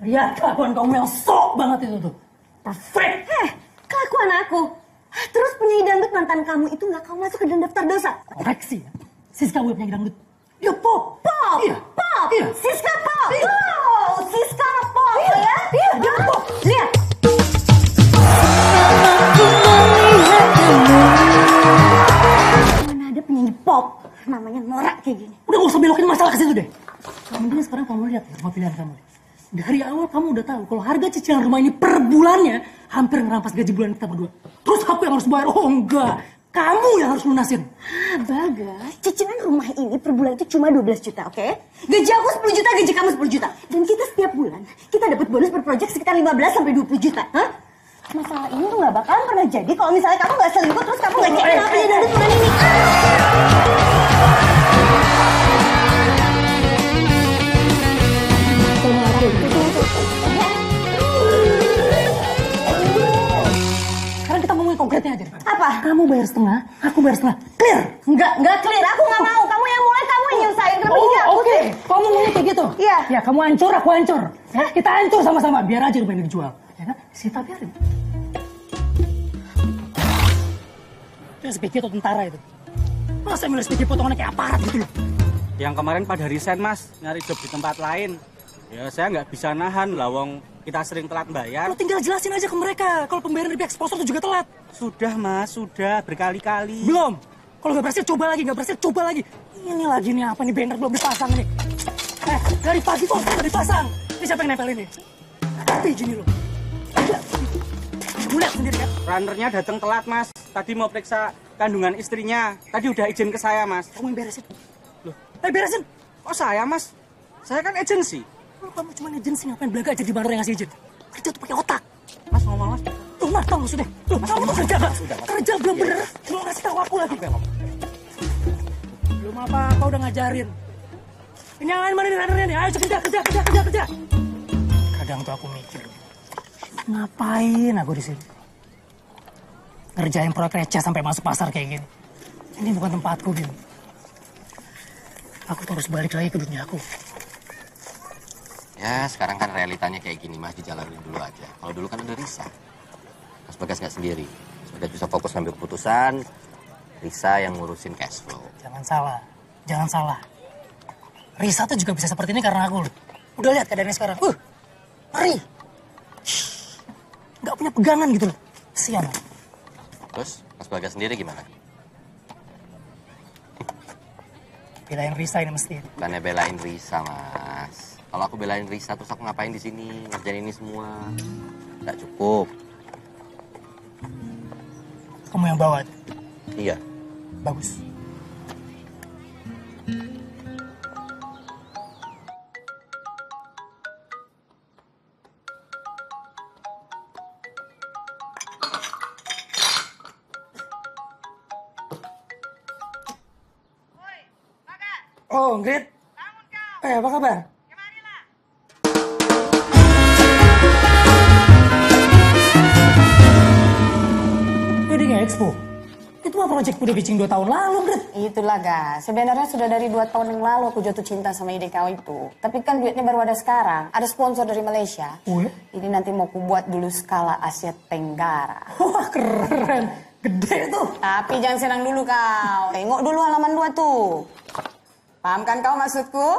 Lihat kelakuan kamu yang sok banget itu tuh. Perfect. Kelakuan aku. Terus penyanyi dangdut mantan kamu itu nggak kamu masuk ke dalam daftar dosa? Koreksi ya. Siska bukan penyanyi dangdut. Dia pop. Pop. Iya. Pop. Iya. Siska pop. Iya. Wow, Siska pop. Iya. Ya? Iya, dia pop. Lihat. Mana ada penyanyi pop namanya norak kayak gini. Udah gak usah belokin masalah ke situ deh. Mending sekarang kamu lihat rumah pilihan kamu. Dari awal kamu udah tahu kalau harga cicilan rumah ini per bulannya hampir ngerampas gaji bulan kita berdua. Terus aku yang harus bayar? Oh enggak, kamu yang harus lunasin. Bagas, cicilan rumah ini per bulan itu cuma 12 juta, oke? Gaji aku 10 juta, gaji kamu 10 juta. Dan kita setiap bulan, kita dapat bonus per project sekitar 15 sampai 20 juta, hah? Masalah ini tuh gak bakalan pernah jadi kalau misalnya kamu gak selingkuh terus kamu gak cek apa yang dari bulan ini. Sekarang kita ngomongin konkretnya aja. Apa? Kamu bayar setengah, aku bayar setengah. Clear? Enggak clear. Aku nggak mau. Kamu yang mulai, kamu yang nyusahin. Kenapa tidak? Oke. Kamu ngomongnya kayak gitu? Iya. Ya, kamu hancur, aku hancur. Ya, kita hancur sama-sama. Biar aja rumah ini dijual. Ya kan? Sita biarin. Itu SPG atau tentara itu? Masa milih SPG potongannya kayak aparat gitu loh? Yang kemarin pada resign mas, nyari job di tempat lain. Ya saya nggak bisa nahan, lawang kita sering telat bayar. Lo tinggal jelasin aja ke mereka. Kalau pembayaran dari pihak sponsor itu juga telat. Sudah mas, sudah berkali-kali. Belum. Kalau nggak berhasil coba lagi, nggak berhasil coba lagi. Ini lagi nih apa nih, banner belum dipasang nih. Dari pagi kok nggak dipasang. Ini siapa yang nempel ini? Tapi gini loh. Kamu lihat sendiri kan? Runnernya datang telat mas. Tadi mau periksa kandungan istrinya. Tadi udah izin ke saya mas. Kamu yang beresin. Loh, beresin. Kok saya mas? Saya kan agensi. Loh, kamu cuma agensi, ngapain belaga aja di bandar yang ngasih izin? Kerja tuh pakai otak. Mas ngomong mas. Tuh mas, tau maksudnya? Tuh, kamu tuh kerja gak? Kerja belum bener. Belum ngasih tahu aku lagi. Belum apa-apa udah ngajarin. Ini yang lain mana nih runnernya nih? Ayo kerja. Kadang tuh aku mikir, ngapain aku di sini? Ngerjain proyek receh sampai masuk pasar kayak gini. Ini bukan tempatku, Bim. Aku harus balik lagi ke dunia aku. Ya sekarang kan realitanya kayak gini mas, dijalanin dulu aja. Kalau dulu kan ada Risa. Mas Bagas nggak sendiri. Mas Bagas bisa fokus ngambil keputusan. Risa yang ngurusin cash flow. Jangan salah. Risa tuh juga bisa seperti ini karena aku. Udah lihat keadaannya sekarang. Ngeri. Nggak punya pegangan gitu loh. Sian. Terus Mas Bagas sendiri gimana? Belain Risa ini mesti. Bukannya belain Risa mas. Kalau aku belain Risa terus aku ngapain di sini ngerjain ini semua? Nggak cukup. Kamu yang bawa. Iya. Bagus. Oh, Grit. Bangun kau. Apa kabar? Kemarilah. Wedding Expo. Itu mah proyek udah pitching 2 tahun lalu, Grit. Itulah, Gas. Sebenarnya sudah dari 2 tahun yang lalu aku jatuh cinta sama ide kau itu. Tapi kan duitnya baru ada sekarang. Ada sponsor dari Malaysia. Oh ya? Ini nanti mau ku buat dulu skala Asia Tenggara. Wah, keren. Gede tuh. Tapi jangan senang dulu kau. Tengok dulu halaman 2 tuh. Paham kan kau maksudku?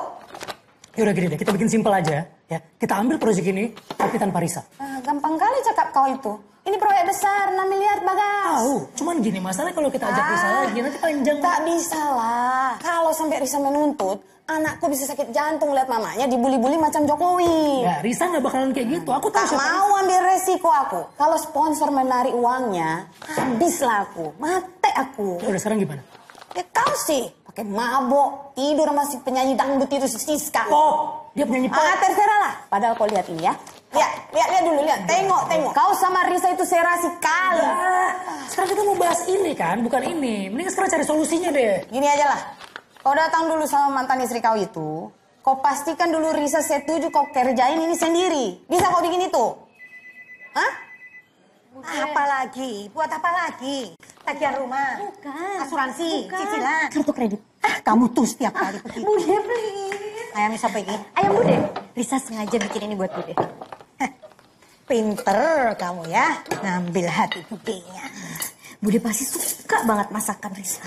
Yaudah gini deh, kita bikin simpel aja ya. Kita ambil proyek ini, tapi tanpa Risa. Gampang kali cakap kau itu. Ini proyek besar, 6 miliar Bagas. Tahu, cuman gini masalahnya kalau kita ajak Risa lagi nanti panjang. Tak bisa lah. Kalau sampai Risa menuntut, anakku bisa sakit jantung lihat mamanya dibully-bully macam Jokowi. Ya, Risa nggak bakalan kayak gitu. Aku tahu Tak mau ambil resiko aku. Kalau sponsor menarik uangnya, habislah aku. Mati aku. Ya udah sekarang gimana? Ya kau sih, pakai mabok, tidur sama si penyanyi dangdut itu si Siska. Pop, dia penyanyi pop. Terserah lah. Padahal kau lihat ini ya. Lihat dulu, lihat. Tengok. Kau sama Risa itu serasi kali. Sekarang kita mau bahas ini kan, bukan ini. Mending sekarang cari solusinya deh. Gini aja lah. Kau datang dulu sama mantan istri kau itu. Kau pastikan dulu Risa setuju kau kerjain ini sendiri. Bisa kau bikin itu? Hah? Apa lagi? Buat apa lagi? Tagihan rumah? Bukan. Asuransi? Bukan. Cicilan? Kartu kredit. Kamu tuh setiap kali begitu. Bude, please. Ayam siapa ini? Ayam bude. Risa sengaja bikin ini buat Bude. Pinter kamu ya, ngambil hati budenya. Bude pasti suka banget masakan Risa.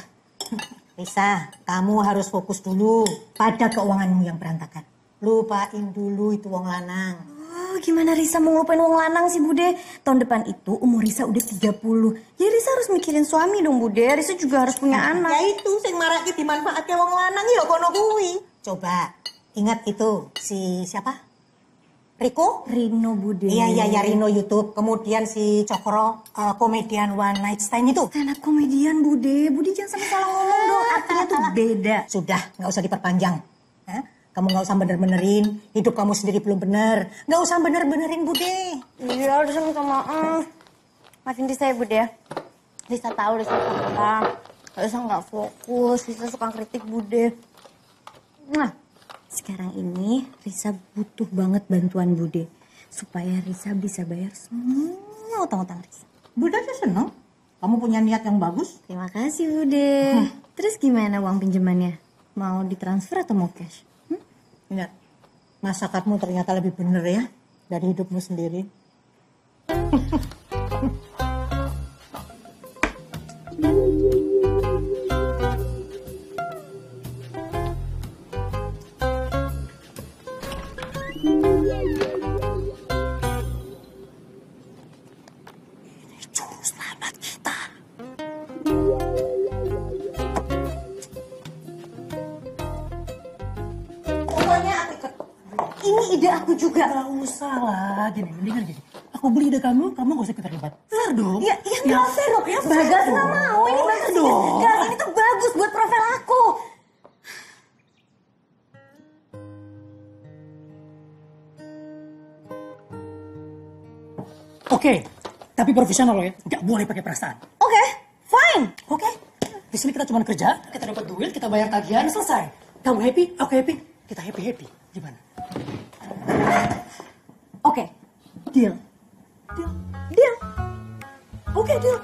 Risa, kamu harus fokus dulu pada keuanganmu yang berantakan. Lupain dulu itu wong lanang. Oh, gimana Risa mau ngelupain wong lanang sih Bude? Tahun depan itu umur Risa udah 30. Ya Risa harus mikirin suami dong Bude. Risa juga harus punya anak. Ya itu, sing marake dimanfaatke wong lanang ya kono kuwi. Coba, ingat itu, si siapa? Riko? Rino Bude. Iya, Rino YouTube. Kemudian si Cokro, komedian One Night Stand itu. Stand up komedian Bude. Bude jangan sampai salah ngomong dong. Artinya tuh beda. Sudah, nggak usah diperpanjang. Hah? Kamu nggak usah bener-benerin. Hidup kamu sendiri belum bener. Nggak usah bener-benerin, Bude. Iya, Risa minta maaf. Maafin Risa ya Bude. Risa tahu Risa salah. Risa nggak fokus. Risa suka kritik Bude. Nah, sekarang ini Risa butuh banget bantuan Bude. Supaya Risa bisa bayar semua utang-utang Risa. Bude sih seneng. Kamu punya niat yang bagus. Terima kasih Bude. Terus gimana uang pinjamannya? Mau ditransfer atau mau cash? Ingat, masakatmu ternyata lebih bener ya dari hidupmu sendiri. Ini ide aku juga. Gak usah lah, gini, mendingan gini. Aku beli ide kamu gak usah kita terlibat. Fair dong. Ya, nggak fair dong. Bagas nggak mau. Ini bagus dong. Gas ini tuh bagus buat profil aku. Oke, tapi profesional loh ya. Gak boleh pakai perasaan. Oke, fine. Oke? Di sini kita cuma kerja, kita dapat duit, kita bayar tagihan, selesai. Kamu happy, aku happy. Kita happy-happy. Gimana? Oke, deal. Deal. Oke, deal.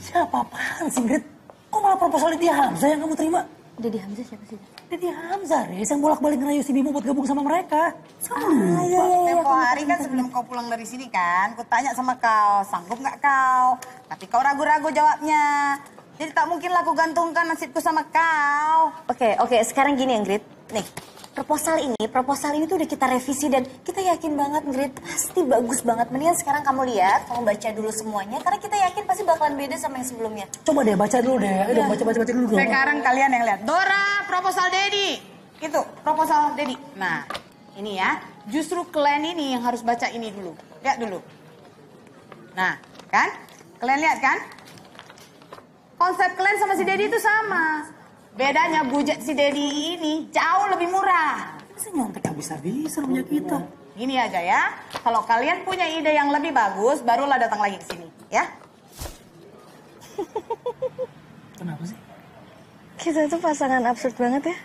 Siapa-apaan sih, Grit? Kok malah proposal Deddy Hamzah yang kamu terima? Deddy Hamzah siapa sih? Deddy Hamzah, Riz, yang bolak-balik ngerayu si Bimo buat gabung sama mereka. Tempo hari kan sebelum kau pulang dari sini kan, ku tanya sama kau, sanggup nggak kau? Tapi kau ragu-ragu jawabnya. Jadi tak mungkinlah aku gantungkan nasibku sama kau. Oke, sekarang gini Ingrid. Nih, proposal ini tuh udah kita revisi dan kita yakin banget Ingrid pasti bagus banget. Mendingan sekarang kamu lihat, kamu baca dulu semuanya karena kita yakin pasti bakalan beda sama yang sebelumnya. Coba deh, baca dulu deh. Udah baca dulu dong. Sekarang kalian yang lihat. Dora, proposal Dedi. Itu, proposal Dedi. Nah, ini ya. Justru kalian ini yang harus baca ini dulu. Lihat dulu. Nah, kan? Kalian lihat kan? Konsep kalian sama si Dedi itu sama. Bedanya budget si Dedi ini jauh lebih murah. Masa nyontek gak bisa punya kita. Gini aja ya. Kalau kalian punya ide yang lebih bagus, barulah datang lagi ke sini, ya. Kenapa sih? Kita tuh pasangan absurd banget ya.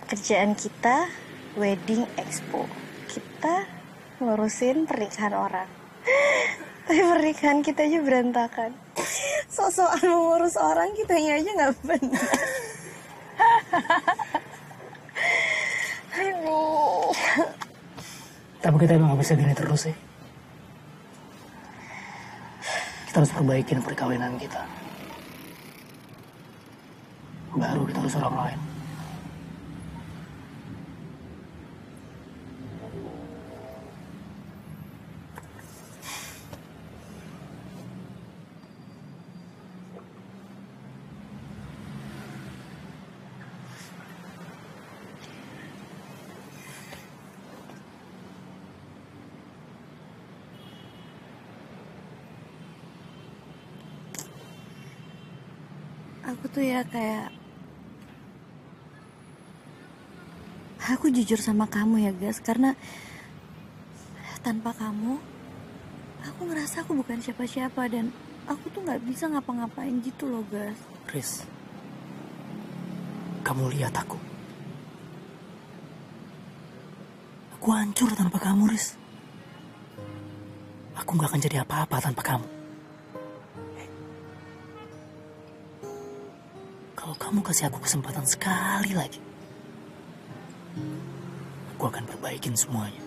Kerjaan kita wedding expo. Kita ngurusin pernikahan orang. Tapi pernikahan kita aja berantakan. Sok-sokan mengurus orang kitanya aja nggak benar. Aduh. Tapi kita emang gak bisa gini terus sih. Kita harus perbaikin perkawinan kita. Baru kita harus orang lain. Aku tuh ya kayak... Aku jujur sama kamu ya guys, karena tanpa kamu, aku ngerasa aku bukan siapa-siapa dan aku tuh gak bisa ngapa-ngapain gitu loh guys. Riz, kamu lihat aku. Aku hancur tanpa kamu, Riz. Aku gak akan jadi apa-apa tanpa kamu. Kalau kamu kasih aku kesempatan sekali lagi, aku akan perbaikin semuanya.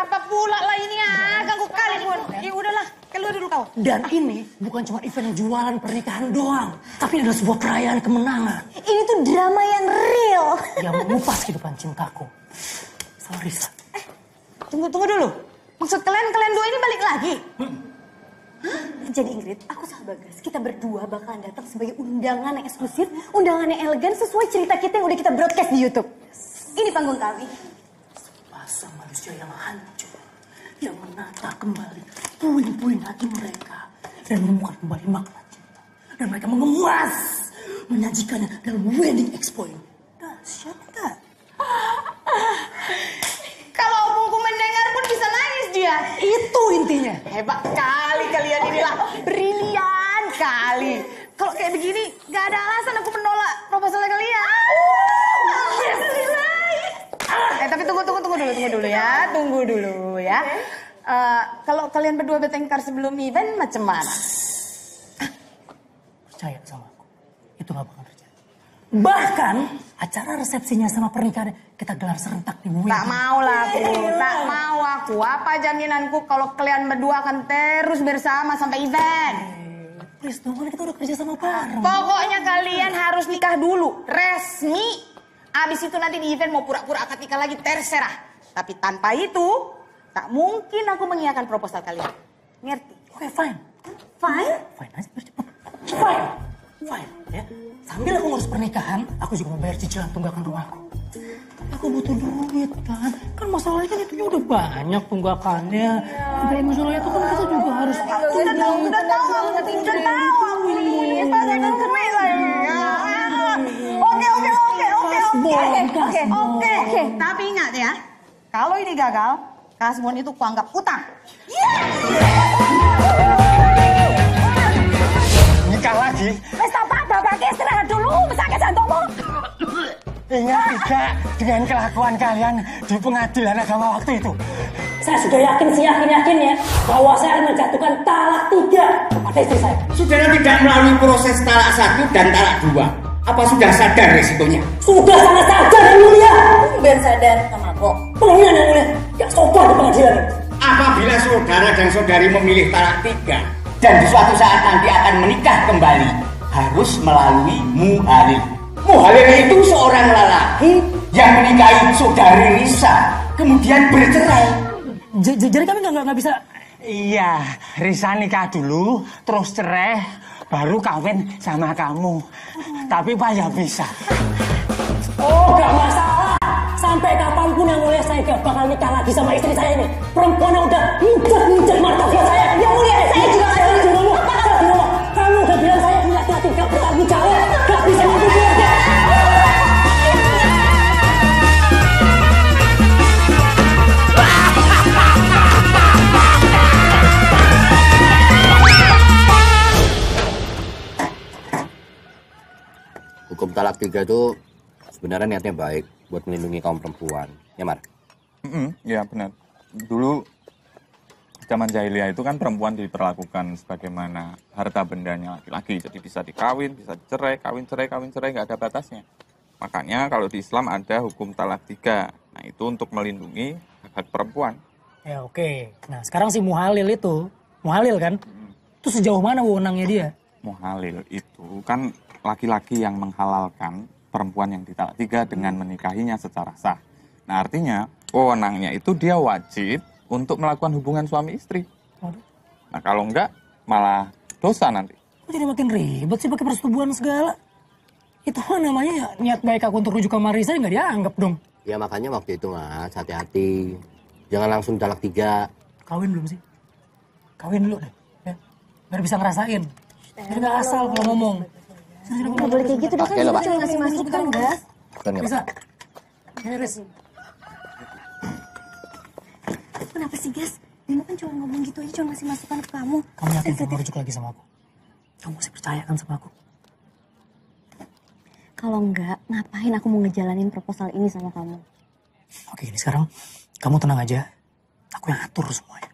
Apa pula lah ini ya? Ganggu kali pun. Ya udahlah, keluar dulu kau. Dan ini bukan cuma event jualan pernikahan doang, tapi adalah sebuah perayaan kemenangan Ini tuh drama yang real. yang mengupas kehidupan cintaku sama Risa. Tunggu dulu. Maksud kalian dua ini balik lagi? Jadi Ingrid, aku sama Bagas, kita berdua bakalan datang sebagai undangan yang eksklusif, undangan yang elegan sesuai cerita kita yang udah kita broadcast di YouTube. Ini panggung kami. Masa manusia yang hancur, yang menata kembali puing-puing hati mereka dan menemukan kembali makna cinta. Dan mereka mengemas, menyajikannya dalam wedding expo ini. Dahsyat kan? Kalau buku mendengar pun bisa nangis dia. Itu intinya. Hebat kali kalian inilah. Brilian kali. Kalau kayak begini, gak ada alasan aku menolak proposalnya kalian. Tapi tunggu dulu ya. Tunggu dulu ya. Kalau kalian berdua bertengkar sebelum event, macam mana? Percaya sama aku, itu gak bakal terjadi. Bahkan acara resepsinya sama pernikahannya kita gelar serentak di wedding. Tak mau aku. Apa jaminanku kalau kalian berdua akan terus bersama sampai event? Please dong, kan kita udah kerja sama bareng. Pokoknya kalian harus nikah dulu, resmi. Abis itu nanti di event mau pura-pura akad nikah lagi terserah. Tapi tanpa itu, tak mungkin aku mengiyakan proposal kalian. Ngerti? Oke, fine. Fine? Fine aja, biar cepet. Fine, ya. Sambil aku ngurus pernikahan, aku juga mau bayar cicilan tunggakan rumahku. Aku butuh duit kan. Kan masalahnya kan itu udah banyak tunggakannya. Kalau masalahnya itu kan kita juga harus Udah tahu aku ini. Saya kan duit lagi. Oke. Tapi ingat ya, kalau ini gagal, Kasbon itu kuanggap utang. Nikah lagi? Wes bapak istirahat dulu, sakit jantungmu. Ingat tidak dengan kelakuan kalian di pengadilan agama waktu itu? Saya sudah yakin ya bahwa saya akan menjatuhkan talak 3 kepada istri saya. Saudara tidak melalui proses talak 1 dan talak 2. Apa sudah sadar resikonya? Sudah sangat sadar yang mulia. Biar sadar sama kok. Pengadilan yang mulia, gak sopan di pengadilan. Apabila saudara dan saudari memilih talak 3 dan di suatu saat nanti akan menikah kembali, harus melalui muhalil. Muhalil itu seorang lelaki yang menikahi saudari Risa, kemudian bercerai. Jadi kami nggak bisa. Iya, Risa nikah dulu, terus cerai, baru kawin sama kamu. Tapi Pak ya bisa. Oh, gak masalah. Sampai kapanpun yang mulia saya gak bakal nikah lagi sama istri saya ini. Perempuan yang udah nginjek martabat saya. Yang mulia, saya juga di rumah. Kamu udah bilang saya punya hati gak bertanggung jawab. Gak bisa ngikutin keluarga. Hukum talak 3 itu sebenarnya niatnya baik buat melindungi kaum perempuan. Ya, Mar? Ya benar. Dulu zaman jahiliyah itu kan perempuan diperlakukan sebagaimana harta bendanya laki-laki. Jadi bisa dikawin, bisa dicerai, kawin cerai, nggak ada batasnya. Makanya kalau di Islam ada hukum talak 3. Nah itu untuk melindungi hak perempuan. Ya oke. Nah sekarang si Muhalil kan? Itu sejauh mana wewenangnya dia? Muhalil itu kan laki-laki yang menghalalkan perempuan yang ditalak 3 dengan menikahinya secara sah. Nah artinya wewenangnya itu dia wajib untuk melakukan hubungan suami istri. Nah kalau enggak malah dosa nanti. Kok jadi makin ribet sih pakai persetubuhan segala? Itu namanya ya, niat baik aku untuk rujuk ke Marisa nggak dianggap dong. Ya makanya waktu itu Mas, hati-hati. Jangan langsung talak 3. Kawin belum sih? Kawin dulu deh, ya. Biar bisa ngerasain. Biar nggak asal kalau ngomong. Nggak boleh kayak gitu, kan Oke lah, kita Pak. cuma ngasih masukan, Gas. Bukan nggak, Bisa. Pak? Iris. Kenapa sih, Gas? Bimo kan cuma ngomong gitu aja, cuma ngasih masukan ke kamu. Kamu yakin kamu rujuk lagi sama aku? Kamu masih percaya kan sama aku? Kalau enggak, ngapain aku mau ngejalanin proposal ini sama kamu? Oke, ini sekarang kamu tenang aja. Aku yang atur semuanya.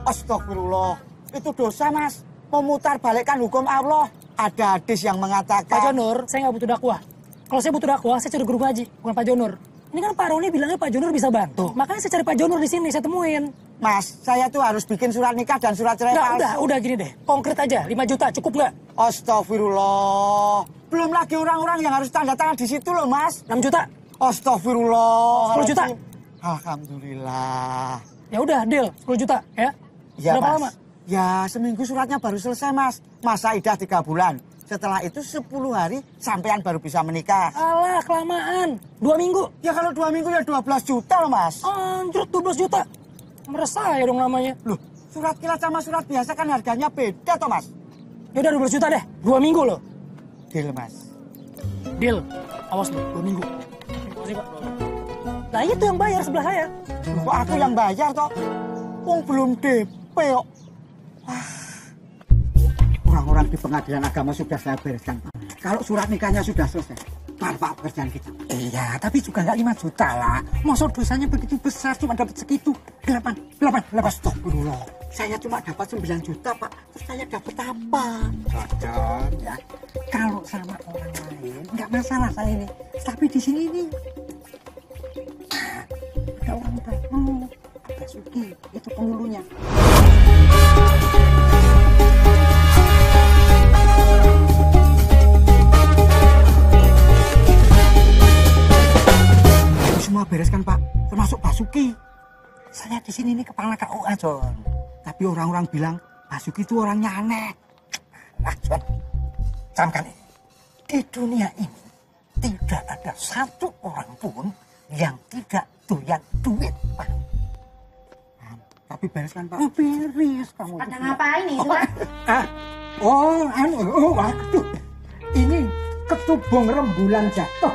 Astagfirullah, itu dosa Mas. Memutar balikkan hukum Allah. Ada hadis yang mengatakan... Pak Jonur, saya nggak butuh dakwah. Kalau saya butuh dakwah, saya cari guru ngaji, bukan Pak Jonur. Ini kan Pak Roni bilangnya Pak Jonur bisa bantu. Makanya saya cari Pak Jonur di sini, saya temuin. Mas, saya tuh harus bikin surat nikah dan surat cerai palsu. Udah gini deh. Konkret aja, 5 juta cukup nggak? Astagfirullah. Belum lagi orang-orang yang harus tanda tangan di situ loh, Mas. 6 juta? Astagfirullah. 10 juta? Alhamdulillah. Ya udah, deal. 10 juta, ya? Ya, Berapa Mas. lama? Ya, seminggu suratnya baru selesai, Mas. Masa idah 3 bulan. Setelah itu 10 hari sampean baru bisa menikah. Alah, kelamaan. 2 minggu. Ya kalau 2 minggu ya 12 juta loh, Mas. Anjir, 12 juta. Meresah ya dong namanya. Loh, surat kilat sama surat biasa kan harganya beda toh, Mas. Ya udah 12 juta deh. 2 minggu loh. Deal, Mas. Deal. Awas loh, 2 minggu. Makasih, Pak. Nah, itu yang bayar sebelah saya. Loh, kok aku yang bayar toh? Wong belum DP kok. Orang-orang di pengadilan agama sudah saya bereskan, Pak. Kalau surat nikahnya sudah selesai, kelar Pak pekerjaan kita. Iya, tapi juga nggak 5 juta lah. Masa dosanya begitu besar, cuma dapat segitu. 8. Astagfirullah. Saya cuma dapat 9 juta, Pak. Terus saya dapat apa? Cocok, ya. Kalau sama orang lain, nggak masalah saya ini. Tapi di sini nih, ada orang baru. Ada Suki, itu penghulunya. Semua beres kan Pak, termasuk Basuki. Saya di sini nih kepala KUA John. Tapi orang-orang bilang Basuki itu orangnya aneh. Nah John, camkan ini. Di dunia ini tidak ada satu orang pun yang tidak doyan duit Pak. Tapi beres kan Pak? Oh, beres kamu. Pada ngapain itu, Pak? Waduh. Ini kecubung rembulan jatuh.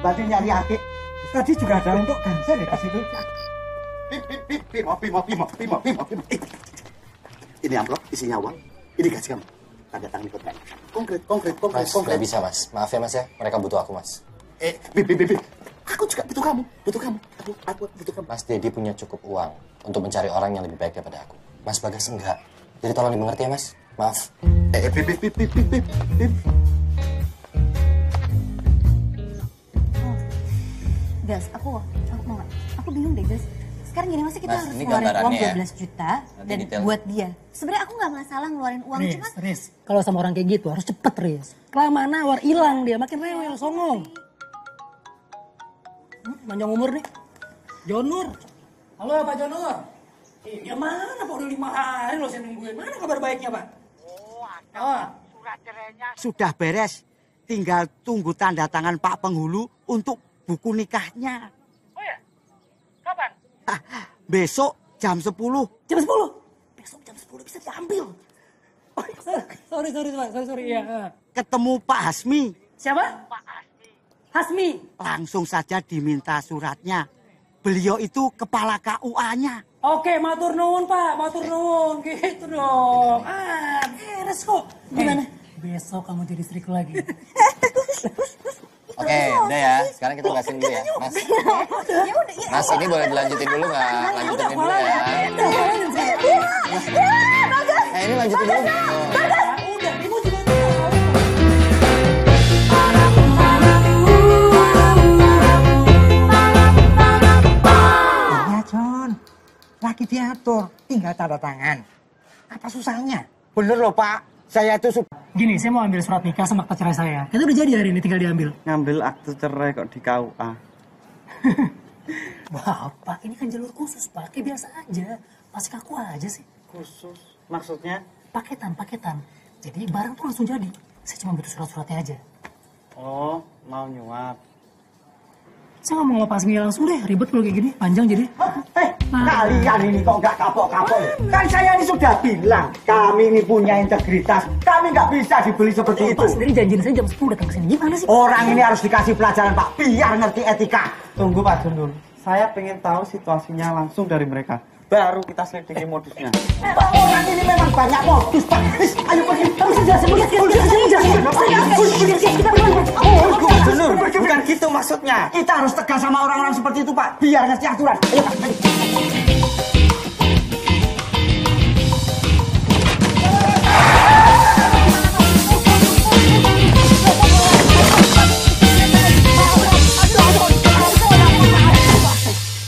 Berarti nyari adik. Tadi juga ada untuk Ganser ya di situ. Bimo. Ini amplop, isinya uang. Ini gaji kamu. Tanda tangan ikut kan. Konkret. Mas, nggak bisa Mas. Maaf ya Mas ya. Mereka butuh aku Mas. Bib. Aku juga butuh kamu. Aku butuh kamu. Mas Dedi punya cukup uang untuk mencari orang yang lebih baik daripada aku. Mas Bagas enggak. Jadi tolong dimengerti ya Mas. Maaf. Bib. Gas, aku mau nggak? Aku bingung deh, Gas. Sekarang gini, masa kita Mas, harus ini ngeluarin uang gambarannya ya. 12 juta Nanti dan detail. buat dia. Sebenarnya aku nggak masalah ngeluarin uang, cuma Riz. Kalau sama orang kayak gitu harus cepet, Riz. Kelamaan nawar, hilang dia. Makin rewel, songong. Panjang umur nih. Jonur. Halo Pak Jonur. Ya mana Pak, udah 5 hari loh saya nungguin. Mana kabar baiknya Pak? Surat cerainya sudah beres. Tinggal tunggu tanda tangan Pak Penghulu untuk buku nikahnya. Oh ya? Kapan? Besok jam 10. Jam 10? Besok jam 10 bisa diambil. Oh, sorry. Ya. Ketemu Pak Hasmi. Siapa? Pak Hasmi. Langsung saja diminta suratnya. Beliau itu kepala KUA-nya. Oke, matur nuwun Pak, matur nuwun. Gitu dong. Beres kok. Gimana? Besok kamu jadi istriku lagi. Oke, udah ya. Sekarang kita gasin dulu ya, Mas. Mas, ini boleh dilanjutin dulu nggak? Lanjutin dulu ya. Ini lanjutin dulu. Udah, ibu juga Iya, John. Lagi diatur, tinggal tanda tangan. Apa susahnya? Bener loh, Pak. Saya itu Gini, saya mau ambil surat nikah sama akta cerai saya. Itu udah jadi hari ini, tinggal diambil. Ngambil akte cerai kok di KUA. Bapak, ini kan jalur khusus, Pak. Kayak biasa aja. Masih kaku aja sih. Khusus? Maksudnya? Paketan. Jadi barang tuh langsung jadi. Saya cuma butuh surat-suratnya aja. Oh, mau nyuap. Saya nggak mau ngelepas Mia langsung deh. Ribet kalau kayak gini. Panjang jadi. Kalian ini kok nggak kapok-kapok ya? Kan saya ini sudah bilang, kami ini punya integritas. Kami nggak bisa dibeli seperti itu. Pak sendiri janjiin saya jam 10 datang ke sini. Gimana sih? Orang ini harus dikasih pelajaran, Pak. Biar ngerti etika. Tunggu Pak Jundul. Saya pengen tahu situasinya langsung dari mereka. Baru kita selidiki modusnya. Orang ini memang banyak modus, Pak. Ayo pergi. Kamu jelasin. Jundul, bukan gitu maksudnya. Kita harus tegas sama orang-orang seperti itu, Pak. Biar ngerti aturan. Ayo, Pak.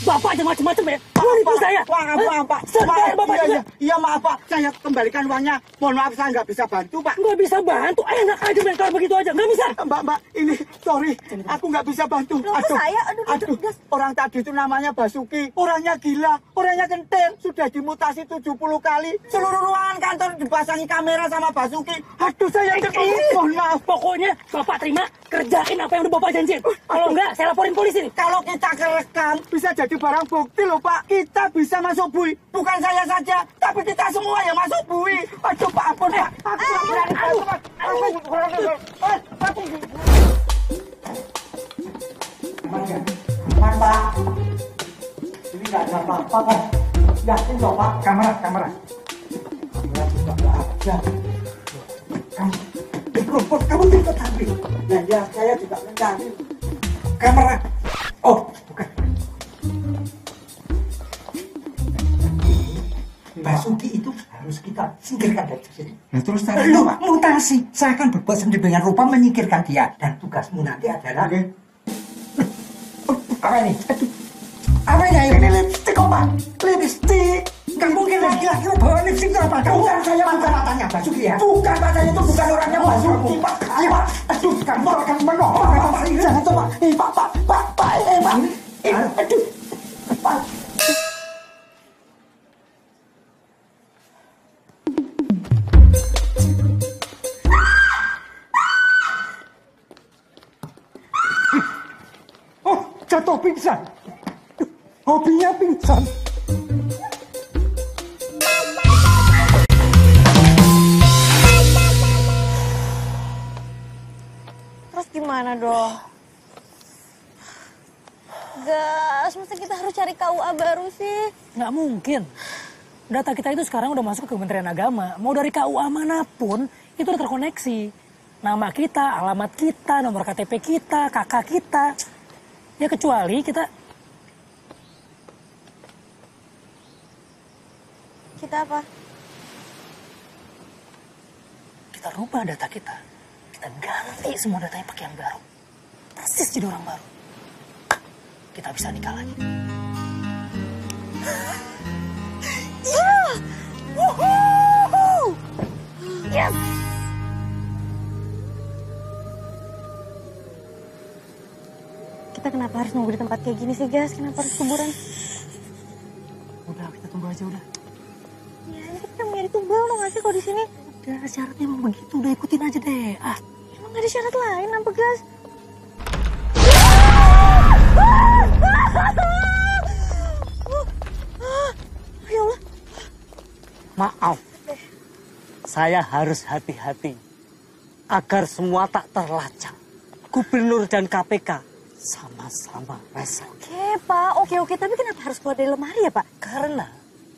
Bapak jangan macem-macem ya. Nipu saya. Pak. Sadar Bapak juga. Iya maaf, Pak. Saya kembalikan uangnya. Mohon maaf, saya nggak bisa bantu, Pak. Nggak bisa bantu. Enak aja main kalau begitu aja. Nggak bisa. Mbak, ini sorry. Aku nggak bisa bantu. Aduh. Orang tadi itu namanya Basuki. Orangnya gila. Orangnya kentir. Sudah dimutasi 70 kali. Seluruh ruangan kantor dipasangi kamera sama Basuki. Aduh, saya mohon maaf. Pokoknya Bapak terima. Kerjain apa yang udah Bapak janjiin. Kalau enggak, saya laporin polisi nih. Kalau kita kerekam, bisa jadi barang bukti loh, Pak. Kita bisa masuk bui. Bukan saya saja, tapi kita semua yang masuk bui. Aduh, Pak, ampun, Pak. Aku nggak berani bantu, Pak. Aman, Pak. Ini nggak ada apa-apa, Pak. Yakin loh, Pak. Kamera. Kamera juga nggak ada. Mikrofon kamu ikut ambil. Ya, saya juga mencari. Kamera. Oh, bukan. Basuki itu harus kita singkirkan dari sini. Nah, terus tadi Pak, mutasi. Saya akan berbuat sedemikian rupa menyingkirkan dia. Dan tugasmu nanti adalah... Apa ini? Apa ini? Ini lipstick kok, Pak. Lipstick. Gak mungkin laki-laki bawa lipstick itu apa? Bukan saya bukan matanya Basuki ya. Bukan matanya itu bukan orangnya Basuki, Pak. Ayo, Pak. Aduh, kamu akan menohong. Jangan coba. Pak. Pak. Aduh. Pak. Oh, jatuh pingsan. Hobinya pingsan. Terus gimana dong? Gas, masa kita harus cari KUA baru sih? Nggak mungkin. Data kita itu sekarang udah masuk ke Kementerian Agama. Mau dari KUA manapun, itu udah terkoneksi. Nama kita, alamat kita, nomor KTP kita, kakak kita. Ya kecuali kita... Kita apa? Kita rubah data kita. Kita ganti semua datanya pakai yang baru. Persis jadi orang baru. Kita bisa nikah lagi. Yes! Kita kenapa harus nunggu di tempat kayak gini sih, Gas? Kenapa harus kuburan? Udah, kita tunggu aja udah. Ya, ini kita nyari tumbal dong nggak sih kalau di sini? Udah, syaratnya emang begitu. Udah ikutin aja deh. Emang nggak ada syarat lain apa, Gas? Ya Allah. Maaf, saya harus hati-hati agar semua tak terlacak. Gubernur dan KPK sama-sama resah. Oke, Pak. Oke. Tapi kenapa harus keluar dari lemari ya, Pak? Karena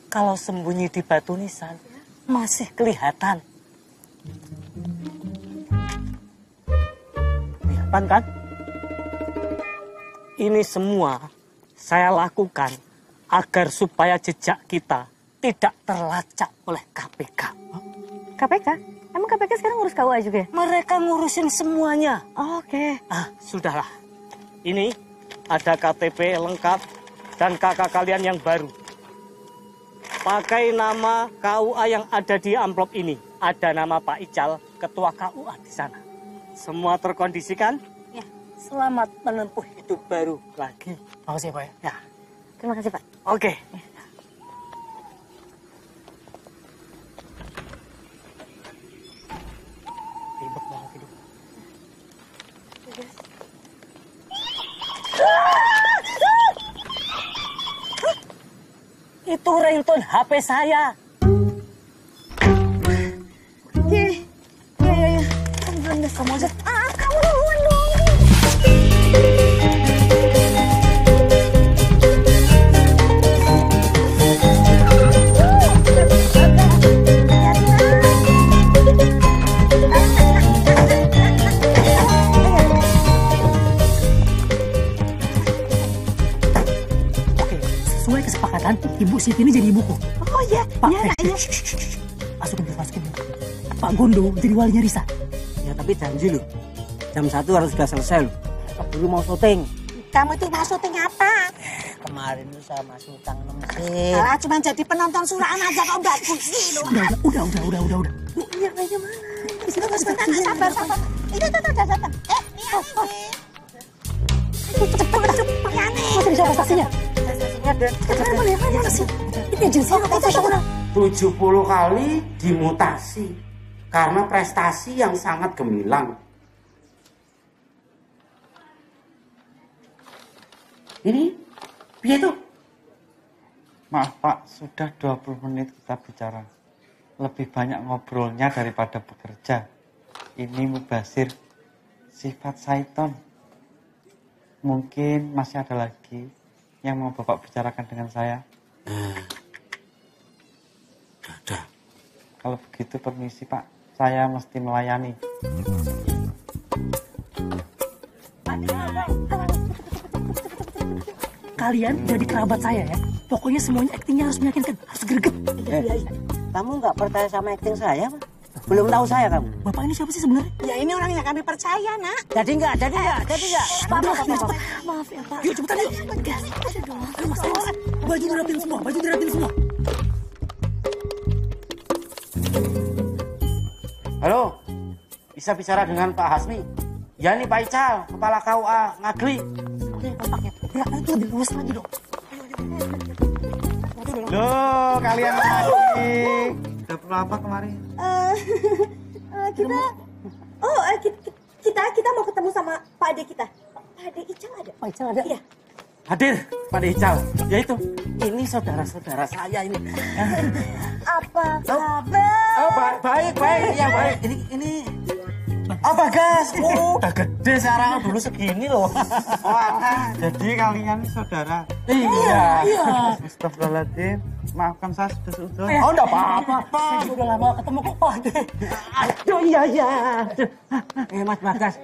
kalau sembunyi di batu nisan masih kelihatan. Kelihatan kan? Ini semua saya lakukan agar supaya jejak kita tidak terlacak oleh KPK. KPK? Emang KPK sekarang ngurus KUA juga ya? Mereka ngurusin semuanya. Oh, oke. Sudahlah. Ini ada KTP lengkap dan kakak kalian yang baru. Pakai nama KUA yang ada di amplop ini. Ada nama Pak Ical, ketua KUA di sana. Semua terkondisikan? Ya. Selamat menempuh hidup baru lagi. Makasih ya, Pak ya. Terima kasih, Pak. Oke. Ribet banget hidup. Itu ringtone HP saya. Iya. Kamu belum deh, kamu aja. Kamu duluan dong. Sesuai kesepakatan, Ibu Siti ini jadi ibuku. Oh iya, Pak, iya, iya. Masukin dulu. Pak Gondo jadi walinya Risa. Ya tapi janji loh, jam 1 harus sudah selesai loh. Dulu mau syuting. Kamu itu mau syuting apa? Kemarin tuh saya masuk utang 6 mesin. Alah, cuma jadi penonton suraan aja kok bagus gitu. Udah. Bu, yang lainnya mana? Sabar. Itu datang. Cepet ya nih. Masih di prestasinya? Mana sih? Ini agensi apa profesional? 70 kali dimutasi karena prestasi yang sangat gemilang. Ini piye tuh? Maaf Pak, sudah 20 menit kita bicara. Lebih banyak ngobrolnya daripada bekerja. Ini mubazir sifat syaiton. Mungkin masih ada lagi yang mau Bapak bicarakan dengan saya. Ada. Kalau begitu permisi Pak, saya mesti melayani. Kalian jadi kerabat saya ya. Pokoknya semuanya aktingnya harus meyakinkan, harus greget. Kamu nggak percaya sama acting saya, Pak? Belum tahu saya kamu. Bapak ini siapa sih sebenarnya? Ya ini orang yang kami percaya, Nak. Jadi nggak. Maaf ya, Pak. Yuk cepetan yuk. Ayo mas. Baju dirapiin semua. Halo, bisa bicara dengan Pak Hasmi? Ya ini Pak Ical, Kepala KUA Ngagli. Oke, kontaknya. Ya, itu lebih luas lagi dong. Loh, kalian lagi. Udah perlu apa kemarin? Kita mau ketemu sama Pak Ade kita. Pak Ade Ical ada? Pak Ical ada? Iya. Hadir, Pak Ical. Ya itu, ini saudara-saudara saya ini. Apa kabar? Oh, baik. Ya baik. Ini Bagas. Udah gede sekarang, dulu segini loh. Jadi kalian ini saudara. Iya. Astagfirullahaladzim. Maafkan saya sudah. Oh, enggak apa-apa. Saya sudah lama ketemu kok Pak Ade. Aduh, iya. Mas Bagas,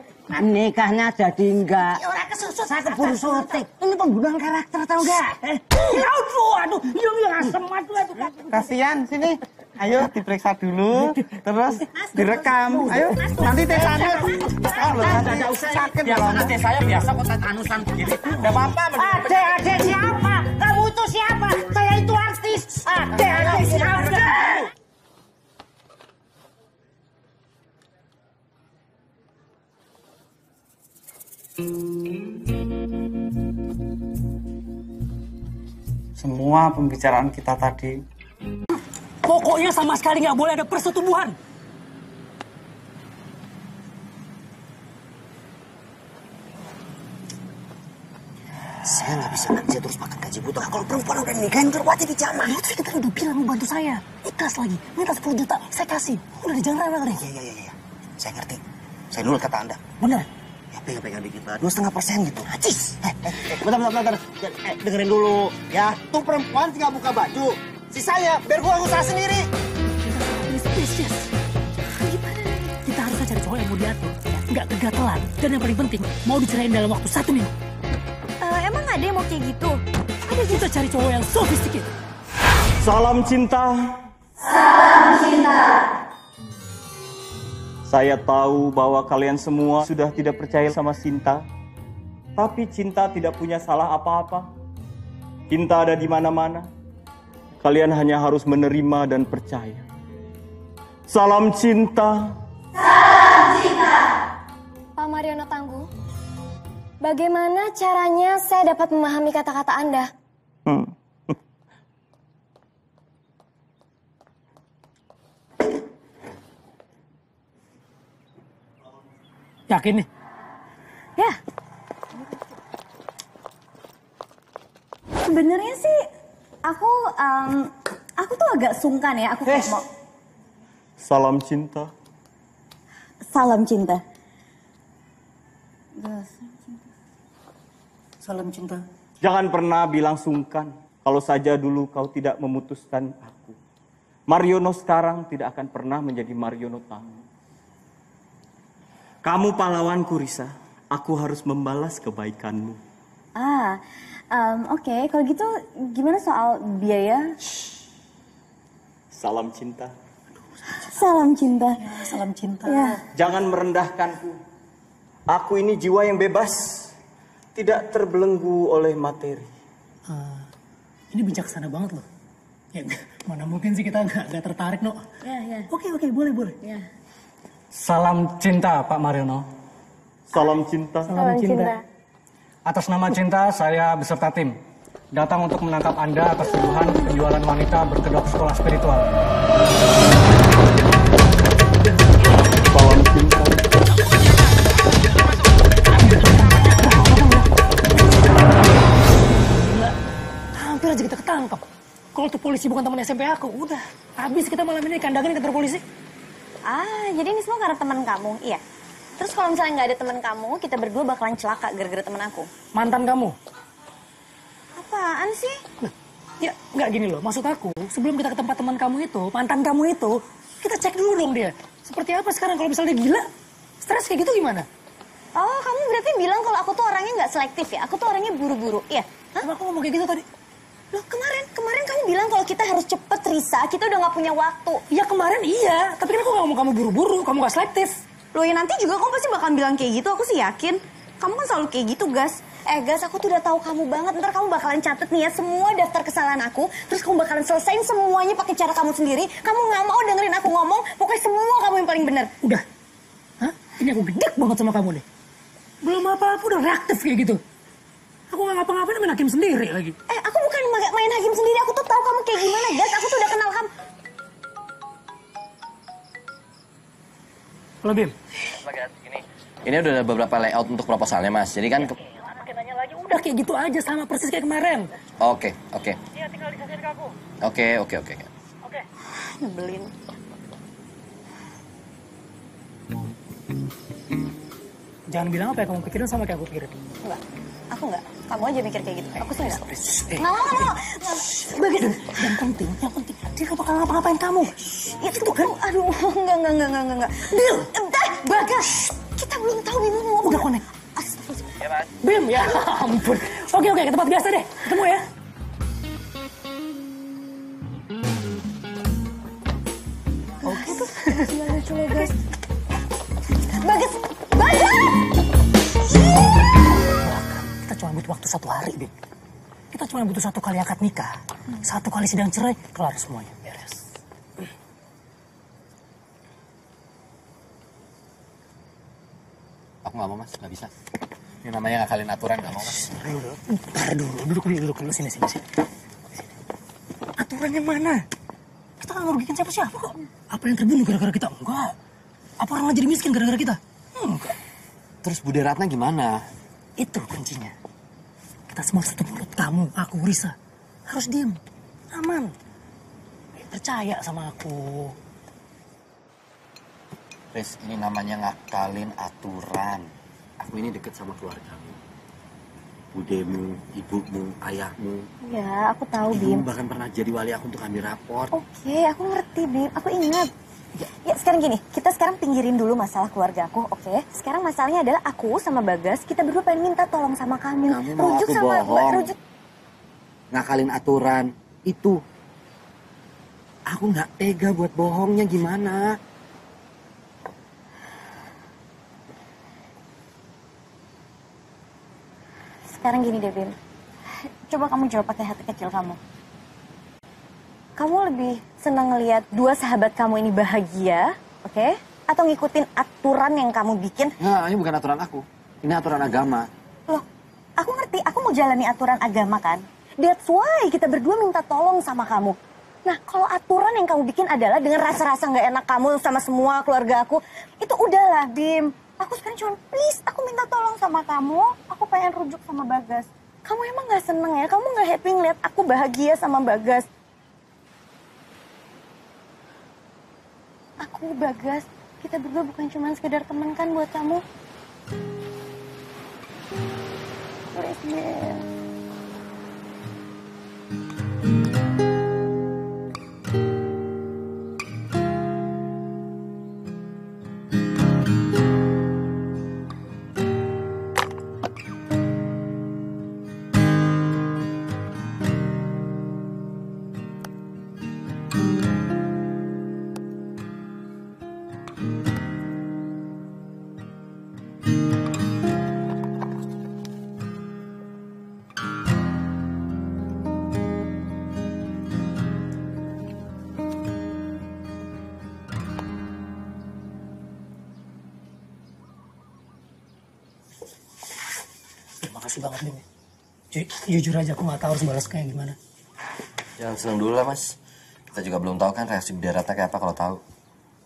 nikahnya jadi enggak. Orang kesusut. Saya keburu syuting. Ini pembunuhan karakter, tahu enggak? Aduh, yang asem aduh. Kasihan, sini. Ayo diperiksa dulu, terus direkam. Ayo, nanti tetanus. Enggak usah. Sakit Biasa loh. adik saya biasa kok tetanusan begini. Enggak apa-apa. Ade siapa? Kamu itu siapa? Saya itu artis. Ade siapa? Semua pembicaraan kita tadi Pokoknya sama sekali nggak boleh ada persetubuhan. Saya nggak bisa kerja terus makan gaji buta. Kalau perempuan udah nikahin berwajib dijamah. Lutfi kan udah bilang mau bantu saya. Ikhlas lagi. Minta 10 juta. Saya kasih. Udah di jangan rewel deh. Iya. Saya ngerti. Saya nurut kata Anda. Bener. Ya pegang dikit lah. 2,5% gitu. Najis. Bentar. Dengerin dulu. Ya, tuh perempuan tinggal buka baju. Sisanya biar gua usaha sendiri. Please. Kita harusnya cari cowok yang mau diatur. Nggak kegatelan. Dan yang paling penting, mau dicerain dalam waktu 1 minggu. Emang ada yang mau kayak gitu? Ada kita cari cowok yang sophisticated. Salam cinta. Saya tahu bahwa kalian semua sudah tidak percaya sama cinta. Tapi cinta tidak punya salah apa-apa. Cinta ada di mana-mana. Kalian hanya harus menerima dan percaya. Salam cinta. Pak Mariono Tangguh, bagaimana caranya saya dapat memahami kata-kata Anda? Yakin nih? Ya. Sebenarnya sih aku tuh agak sungkan ya. Aku kayak mau Salam cinta. salam cinta. Salam cinta. Jangan pernah bilang sungkan kalau saja dulu kau tidak memutuskan aku. Mariono sekarang tidak akan pernah menjadi Mariono tamu. Kamu pahlawanku, Risa. Aku harus membalas kebaikanmu. Oke. Kalau gitu gimana soal biaya? Salam cinta. Salam cinta. Salam cinta. Ya. Jangan merendahkanku. Aku ini jiwa yang bebas. Tidak terbelenggu oleh materi. Ini bijaksana banget loh. Ya, mana mungkin sih kita nggak tertarik, no? Ya. Oke, boleh. Ya. Salam cinta, Pak Mariono. Salam cinta. Salam cinta. Atas nama Cinta, saya beserta tim datang untuk menangkap Anda atas tuduhan penjualan wanita berkedok sekolah spiritual. Salam cinta. Hampir aja kita ketangkap. Kalau tuh polisi bukan teman SMP aku, udah habis kita malam ini kandangin ke kantor polisi. Jadi ini semua karena teman kamu, iya. Terus kalau misalnya nggak ada teman kamu, kita berdua bakalan celaka gara-gara teman aku. Mantan kamu? Apaan sih? Ya, nggak gini loh. Maksud aku, sebelum kita ke tempat teman kamu itu, mantan kamu itu, kita cek dulu dong dia. Seperti apa sekarang kalau misalnya dia gila? Stres kayak gitu gimana? Oh, kamu berarti bilang kalau aku tuh orangnya nggak selektif ya? Aku tuh orangnya buru-buru, iya? Aku ngomong kayak gitu tadi. Loh, kemarin kamu bilang kalau kita harus cepet, Risa. Kita udah nggak punya waktu. Ya kemarin iya, tapi kan aku nggak ngomong kamu buru-buru, kamu nggak selektif. Loh, ya nanti juga kamu pasti bakal bilang kayak gitu, aku sih yakin. Kamu kan selalu kayak gitu, Gas. Gas, aku tuh udah tahu kamu banget. Ntar kamu bakalan catet nih ya semua daftar kesalahan aku. Terus kamu bakalan selesain semuanya pakai cara kamu sendiri. Kamu nggak mau dengerin aku ngomong. Pokoknya semua kamu yang paling benar. Udah. Hah? Ini aku gedek banget sama kamu nih. Belum apa-apa udah reaktif kayak gitu. Aku nggak ngapa-ngapain main hakim sendiri lagi. Aku bukan main hakim sendiri. Aku tuh tahu kamu kayak gimana, Gas. Aku tuh udah kenal kamu. Halo, Bim. Ini udah ada beberapa layout untuk proposalnya, Mas. Jadi kan... Pakai nanya lagi, udah kayak gitu aja sama persis kayak kemarin. Oke. Iya, tinggal dikasih ke aku. Oke. Nyebelin. Jangan bilang apa yang kamu pikirin sama kayak aku pikirin. Enggak, aku enggak. Kamu aja mikir kayak gitu. Aku sih enggak. Nggak mau. Bagus. Yang penting, dia gak bakal ngapa-ngapain kamu. Itu kan, aduh, enggak. Deal. Bagas, kita belum tahu Bim mau ngomong. Udah connect. Ya, Mas. Bim, ya ampun. Oke, ke tempat biasa deh. Ketemu ya. Oke tuh. Coba, Gas. Bagas. Kita cuma butuh waktu 1 hari, Bim. Kita cuma butuh 1 kali akad nikah. 1 kali sidang cerai, kelar semuanya. Beres. Aku nggak mau, Mas. Nggak bisa. Ini namanya ngakalin aturan, nggak mau, Mas. Ntar dulu. Duduk dulu. Sini. Aturannya mana? Kita nggak ngerugikan siapa-siapa kok. Apa yang terbunuh gara-gara kita? Enggak. Apa orang jadi miskin gara-gara kita? Enggak. Terus Bude Ratna gimana? Itu kuncinya. Kita semua satu mulut. Kamu, aku, Risa. Harus diem. Aman. Percaya sama aku. Riz, ini namanya ngakalin aturan. Aku ini deket sama keluargamu. Budemu, ibumu, ayahmu. Ya, aku tahu, Bim. Ibumu bahkan pernah jadi wali aku untuk ambil rapor. Oke, aku ngerti, Bim. Aku ingat. Ya, sekarang gini. Kita sekarang pinggirin dulu masalah keluarga aku, oke? Sekarang masalahnya adalah aku sama Bagas, kita berdua pengen minta tolong sama kamu. Kamu mau aku bohong. Ngakalin aturan. Itu. Aku nggak tega buat bohongnya gimana. Sekarang gini deh, Bim. Coba kamu jawab pakai hati kecil kamu. Kamu lebih senang ngelihat 2 sahabat kamu ini bahagia, oke? Atau ngikutin aturan yang kamu bikin? Nah, ini bukan aturan aku. Ini aturan agama. Loh, aku ngerti. Aku mau jalani aturan agama kan? That's why kita berdua minta tolong sama kamu. Nah, kalau aturan yang kamu bikin adalah dengan rasa-rasa nggak enak kamu sama semua keluarga aku, itu udahlah, Bim. Aku sekarang cuma please, aku minta tolong sama kamu. Aku pengen rujuk sama Bagas. Kamu emang gak seneng ya? Kamu gak happy ngeliat aku bahagia sama Bagas? Aku, Bagas, kita berdua bukan cuma sekedar teman kan buat kamu? Please, man. Makasih banget, Bim. Jujur aja aku gak tahu harus balas kayak gimana. Jangan seneng dulu lah, Mas. Kita juga belum tahu kan reaksi Bunda Ratna kayak apa kalau tahu.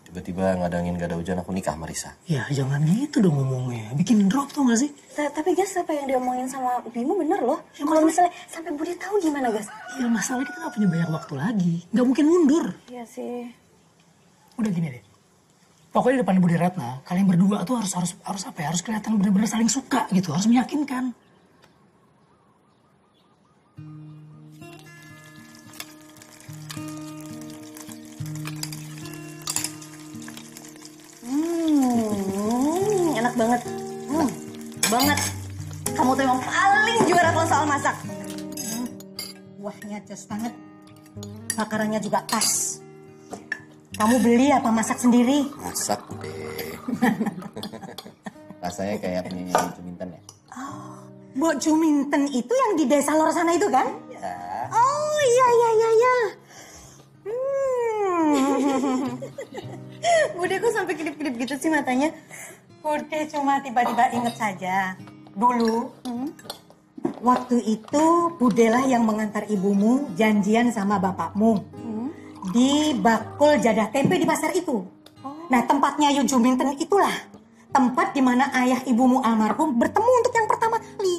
Tiba-tiba nggak ada angin, nggak ada hujan, aku nikah sama Risa. Ya, jangan gitu dong ngomongnya. Bikin drop tuh gak sih? Tapi Gas, apa yang diomongin sama Bimo bener loh. Ya, kalau misalnya sampai Budi tahu gimana, Gas? Ya, masalahnya kita gak punya banyak waktu lagi. Gak mungkin mundur. Iya sih. Udah gini deh. Pokoknya di depan Budi Ratna, kalian berdua tuh harus apa ya? Harus kelihatan benar-benar saling suka gitu. Harus meyakinkan. Enak banget. Banget. Kamu tuh emang paling juara kalau soal masak. Kuahnya jos banget. Bakarannya juga pas. Kamu beli apa masak sendiri? Masak deh. Rasanya kayak punya Juminten ya? Oh, Mbok Juminten itu yang di desa luar sana itu kan? Ya. Oh iya. Bude kok sampai kedip-kedip gitu sih matanya? Bude cuma tiba-tiba inget saja. Dulu, waktu itu Budelah yang mengantar ibumu janjian sama bapakmu. Di bakul jadah tempe di pasar itu. Nah, tempatnya Yu Juminten itulah tempat di mana ayah ibumu almarhum bertemu untuk yang pertama kali.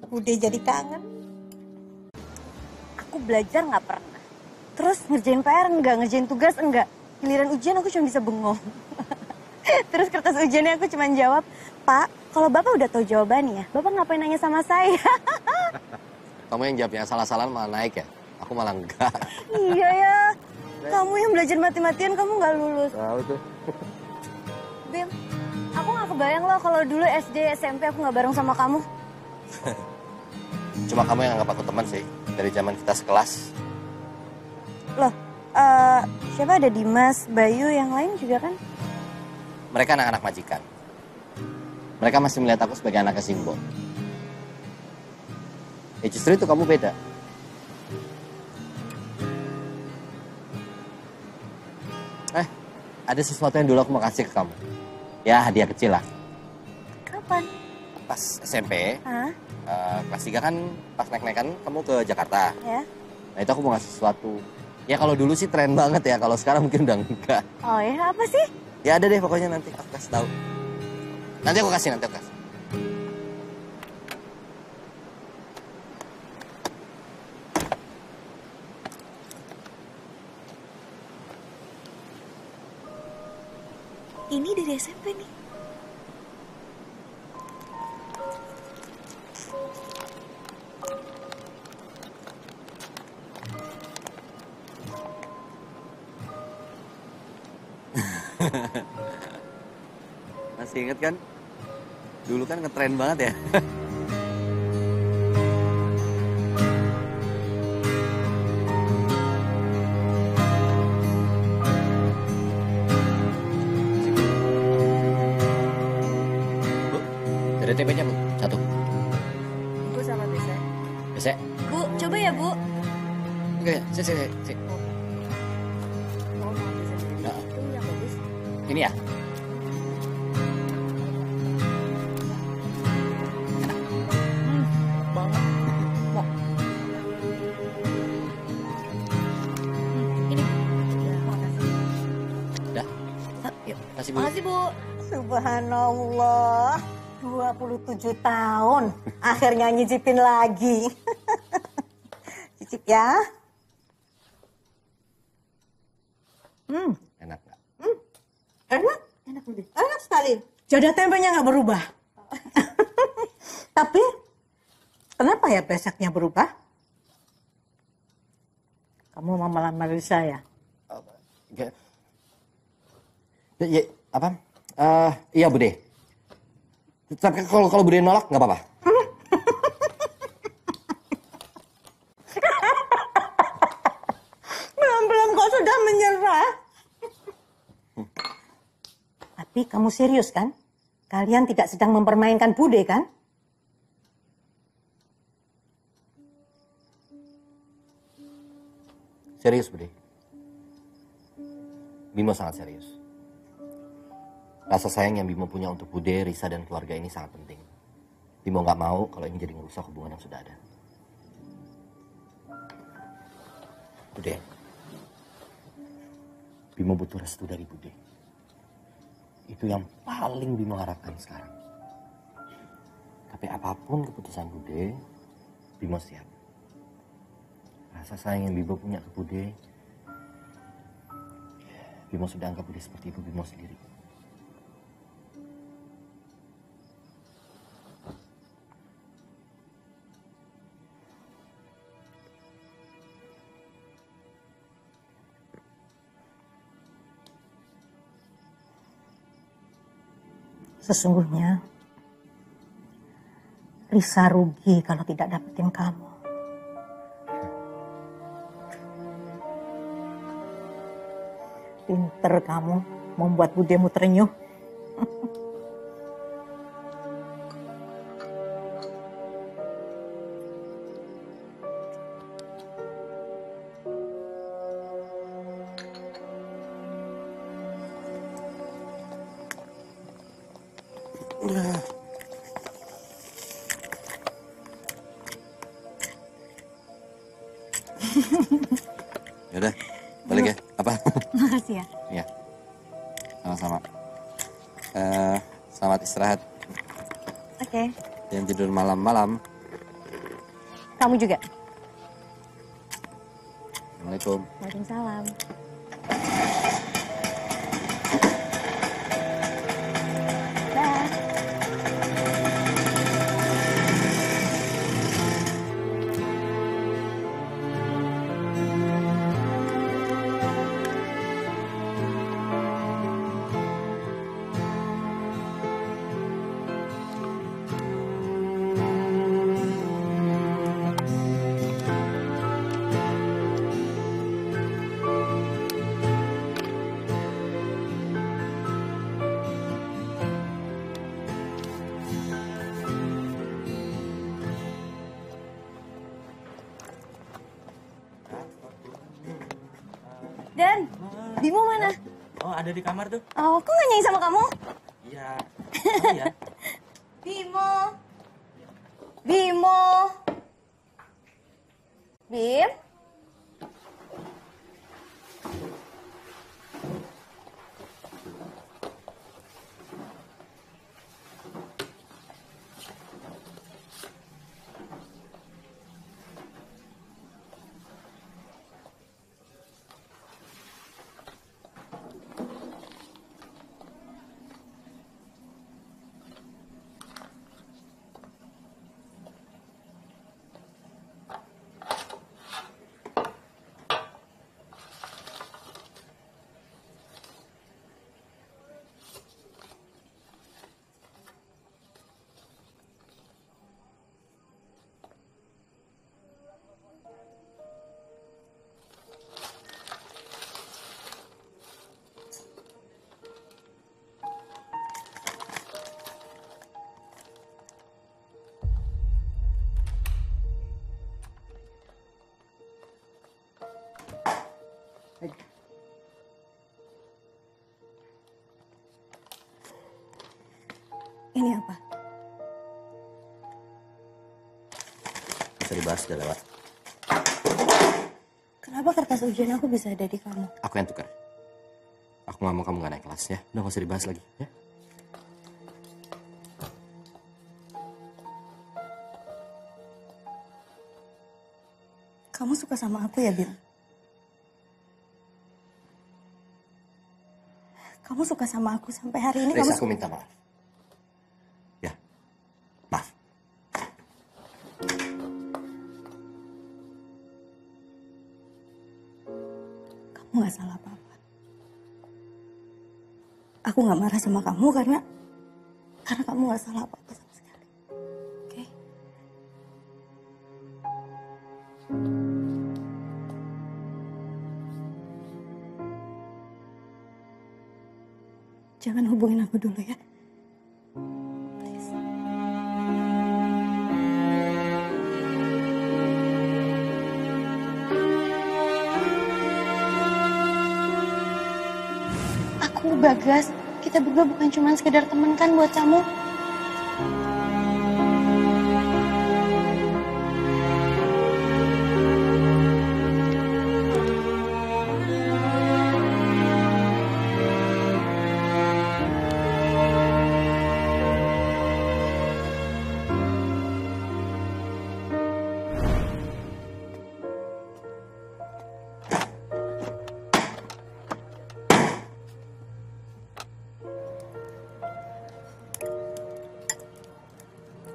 Bude jadi kangen. Aku belajar nggak pernah. Terus ngerjain PR enggak, ngerjain tugas enggak. Giliran ujian aku cuma bisa bengong. Terus kertas ujiannya aku cuma jawab, Pak, kalau Bapak udah tahu jawabannya, Bapak ngapain nanya sama saya? Kamu yang jawabnya salah-salah malah naik ya? Aku malah enggak. Iya ya, kamu yang belajar mati-matian kamu nggak lulus. Tahu tuh. Bim, aku nggak kebayang loh kalau dulu SD, SMP aku nggak bareng sama kamu. Cuma kamu yang anggap aku teman sih, dari zaman kita sekelas. Loh, siapa ada Dimas, Bayu, yang lain juga kan? Mereka anak-anak majikan. Mereka masih melihat aku sebagai anaknya Simbol. Ya justru itu kamu beda. Ada sesuatu yang dulu aku mau kasih ke kamu. Ya, hadiah kecil lah. Kapan? Pas SMP, Hah? kelas 3 kan pas naik-naikan kamu ke Jakarta. Ya. Nah itu aku mau ngasih sesuatu. Ya kalau dulu sih tren banget ya, kalau sekarang mungkin udah enggak. Oh ya, apa sih? Ya ada deh pokoknya nanti aku kasih tahu. Nanti aku kasih. Ini dari SMP nih. Masih inget kan? Dulu kan ngetren banget ya. Ada tempenya Bu, satu. Bu sama Bese. Bese? Bu, coba ya Bu. Enggak, si. Oh, mau Bese. Nah. Itu yang bagus. Ini ya? Banget. Mau. Ini. Ya, makasih. Udah? Yuk. Kasih. Makasih, Bu. Makasih, Bu. Subhanallah. 27 tahun. Akhirnya nyicipin lagi. Cicip ya. Enak nggak? Enak. Enak, Bu. Enak sekali. Jadah tempenya nggak berubah. Tapi, kenapa ya besaknya berubah? Kamu mau melamar saya? Ya, apa? Iya, Bude. Tapi kalau Bude nolak, nggak apa-apa. Belum kok sudah menyerah. Tapi kamu serius kan? Kalian tidak sedang mempermainkan Bude kan? Serius, Bude. Bimo sangat serius. Rasa sayang yang Bimo punya untuk Bude, Risa, dan keluarga ini sangat penting. Bimo nggak mau kalau ini jadi merusak hubungan yang sudah ada. Bude, Bimo butuh restu dari Bude. Itu yang paling Bimo harapkan sekarang. Tapi apapun keputusan Bude, Bimo siap. Rasa sayang yang Bimo punya ke Bude, Bimo sudah anggap Bude seperti ibu Bimo sendiri. Sesungguhnya, Risa rugi kalau tidak dapetin kamu. Pinter kamu membuat budemu terenyuh. Yaudah, balik ya. Apa? Makasih ya. Iya, sama-sama. Selamat istirahat. Oke. Jangan tidur malam-malam. Kamu juga. Assalamualaikum. Waalaikumsalam. Dan, Bimo mana? Oh, ada di kamar tuh. Oh, kok nggak nyanyi sama kamu? Iya. Oh, ya. Bimo. Bimo. Bim. Ini apa? Bisa dibahas, udah lewat. Kenapa kertas ujian aku bisa ada di kamu? Aku yang tukar. Aku Aku nggak mau kamu nggak naik kelas ya. Udah nggak usah dibahas lagi ya. Kamu suka sama aku ya, Bil? Kamu suka sama aku sampai hari ini. Risa, aku minta maaf. Ya, maaf. Kamu gak salah apa-apa. Aku gak marah sama kamu karena kamu gak salah apa-apa sama sekali. Oke? Jangan hubungin aku dulu ya. Please. Aku, Bagas, kita berdua bukan cuma sekedar teman kan buat kamu.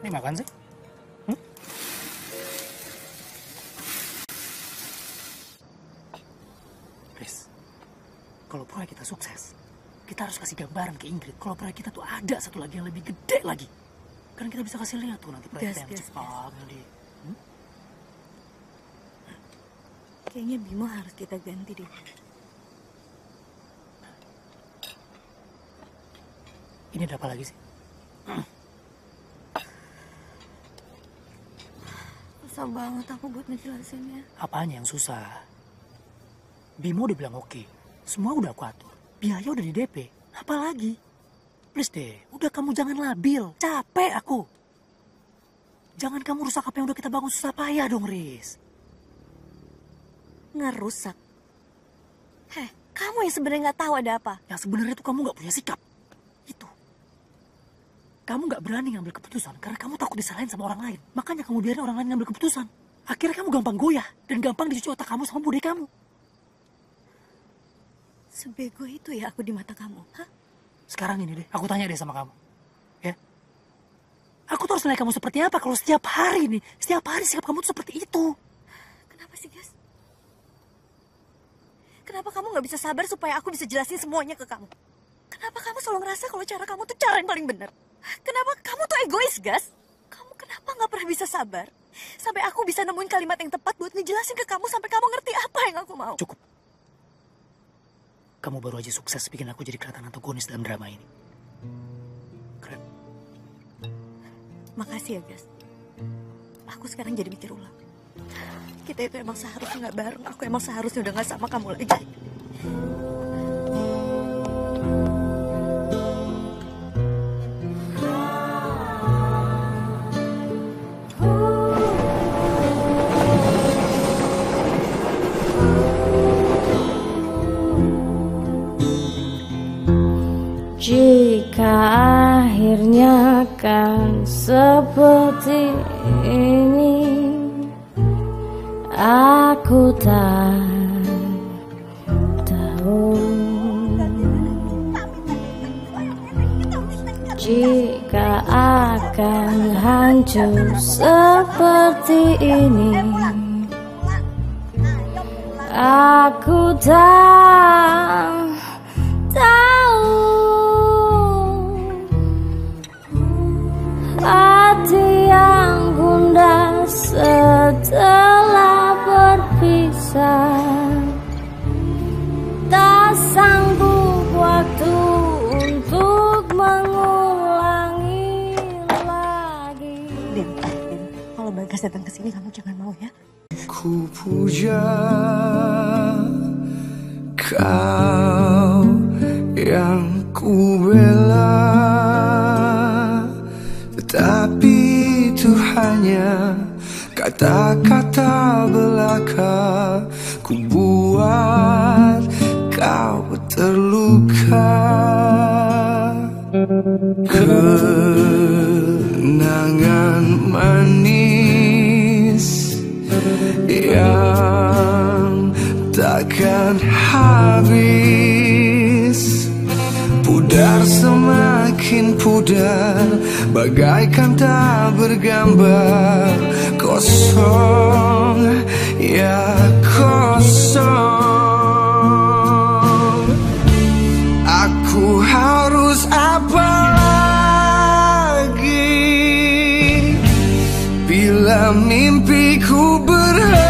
Ini makan sih? Riz, kalau proyek kita sukses, kita harus kasih gambaran ke Ingrid kalau proyek kita tuh ada satu lagi yang lebih gede lagi. Kan kita bisa kasih lihat tuh nanti proyek kita yang cepat. Kayaknya Bimo harus kita ganti deh. Ini ada apa lagi sih? Susah banget aku buat ngejelasinnya. Apanya yang susah? Bimo udah bilang oke. Semua udah aku atur. Biaya udah di DP. Apa lagi? Please deh, udah kamu jangan labil. Capek aku. Jangan kamu rusak apa yang udah kita bangun susah payah dong, Riz. Ngerusak? Heh, kamu yang sebenarnya nggak tahu ada apa. Yang sebenarnya tuh kamu nggak punya sikap. Itu. Kamu nggak berani ngambil keputusan karena kamu takut disalahin sama orang lain. Makanya kamu biarin orang lain ngambil keputusan. Akhirnya kamu gampang goyah dan gampang dicuci otak kamu sama bude kamu. Sebego itu ya aku di mata kamu, hah? Sekarang ini deh, aku tanya deh sama kamu. Ya? Aku tuh harus nilai kamu seperti apa kalau setiap hari sikap kamu tuh seperti itu. Kenapa sih, Gas? Kenapa kamu nggak bisa sabar supaya aku bisa jelasin semuanya ke kamu? Kenapa kamu selalu ngerasa kalau cara kamu tuh cara yang paling benar? Kenapa kamu tuh egois, Gas? Kamu kenapa nggak pernah bisa sabar? Sampai aku bisa nemuin kalimat yang tepat buat ngejelasin ke kamu sampai kamu ngerti apa yang aku mau. Cukup. Kamu baru aja sukses bikin aku jadi kelihatan antagonis dalam drama ini. Keren. Makasih ya, Gas. Aku sekarang jadi mikir ulang. Kita itu emang seharusnya nggak bareng. Aku emang seharusnya udah nggak sama kamu lagi. Jika akhirnya kan seperti ini, aku tak tahu. Jika akan hancur seperti ini, aku tak tahu. Hati yang gundah setelah berpisah, tak sanggup waktu untuk mengulangi lagi. Din, kalau Bagas datang ke sini kamu jangan mau ya. Ku puja kau yang ku bela, tetapi itu hanya kata-kata belaka. Ku buat kau terluka. kenangan manis yang takkan habis. Pudar semakin pudar, bagaikan tak bergambar. Kosong, ya kosong. Aku harus apa lagi bila mimpiku berhenti?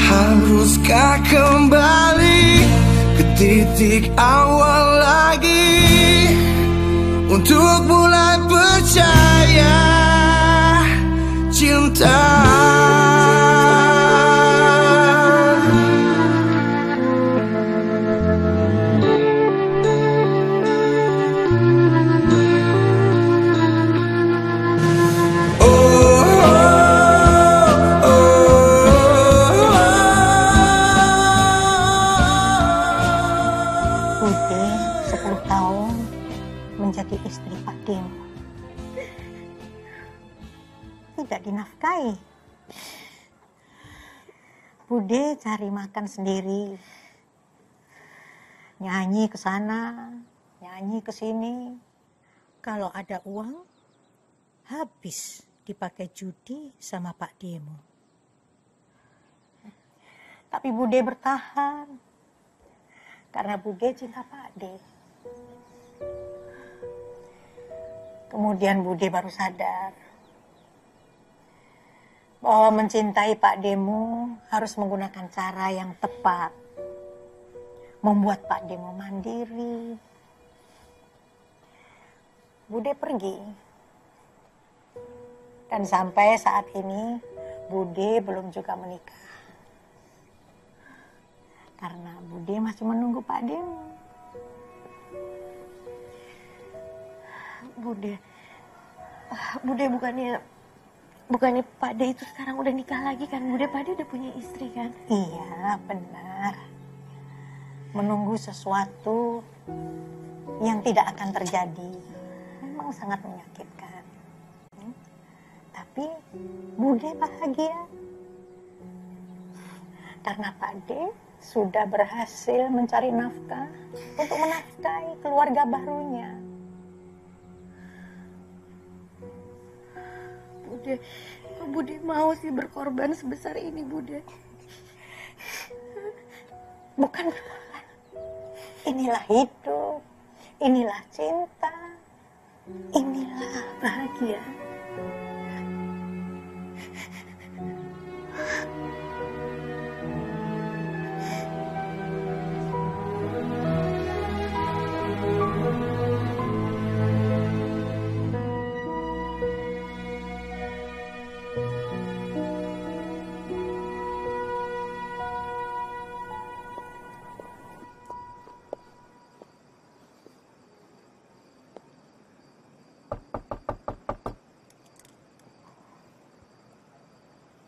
Haruskah kembali ke titik awal lagi untuk mulai percaya cinta? Menjadi istri Pak Demo, tidak dinafkahi. Bude cari makan sendiri, nyanyi ke sana, nyanyi ke sini. Kalau ada uang, habis dipakai judi sama Pak Demo. Tapi Bude bertahan karena Bude cinta Pak De. Kemudian Bude baru sadar bahwa mencintai Pak Demo harus menggunakan cara yang tepat, membuat Pak Demo mandiri. Bude pergi, dan sampai saat ini Bude belum juga menikah karena Bude masih menunggu Pak Demo. Bude bukannya Pak De itu sekarang udah nikah lagi kan? Bude, Pak De udah punya istri kan? Iya, benar. Menunggu sesuatu yang tidak akan terjadi memang sangat menyakitkan. Tapi Bude bahagia karena Pak De sudah berhasil mencari nafkah untuk menafkahi keluarga barunya. Bude mau sih berkorban sebesar ini, Bude. Bukan berkorban. Inilah hidup, inilah cinta, inilah bahagia.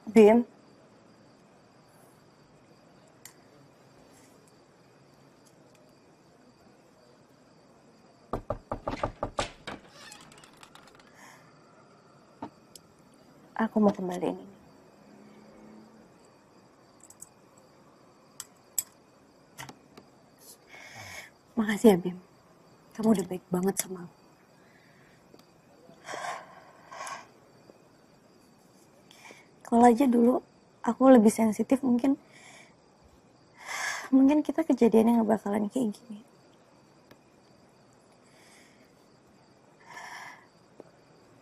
Bim, aku mau kembaliin ini. Makasih ya, Bim. Kamu udah baik banget sama aku. Kalau aja dulu aku lebih sensitif, mungkin kita kejadiannya nggak bakalan kayak gini.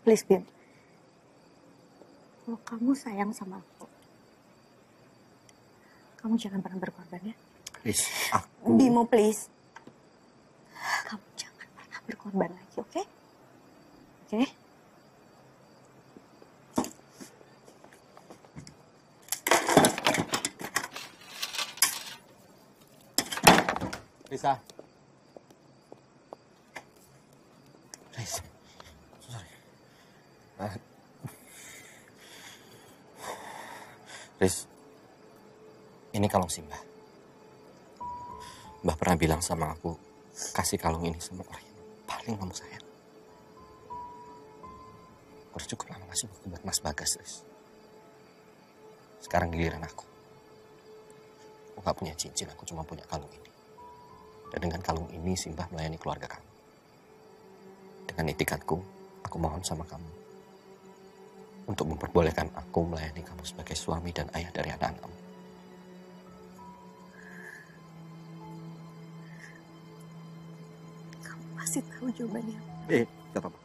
Please, Bim. Kalau kamu sayang sama aku, kamu jangan pernah berkorban ya. Please, Bimo, please. Kamu jangan pernah berkorban lagi, oke? Oke? Risa. Riz. Sorry. Riz. Ini kalung si Mbah. Mbah pernah bilang sama aku kasih kalung ini sama orang yang paling kamu sayang. Udah cukup lama ngasih waktu buat Mas Bagas, Riz. Sekarang giliran aku. Aku gak punya cincin, aku cuma punya kalung ini. Dan dengan kalung ini Simbah melayani keluarga kamu. Dengan itikadku, aku mohon sama kamu untuk memperbolehkan aku melayani kamu sebagai suami dan ayah dari anak-anakmu. Kamu pasti tahu jawabannya. Gak apa-apa.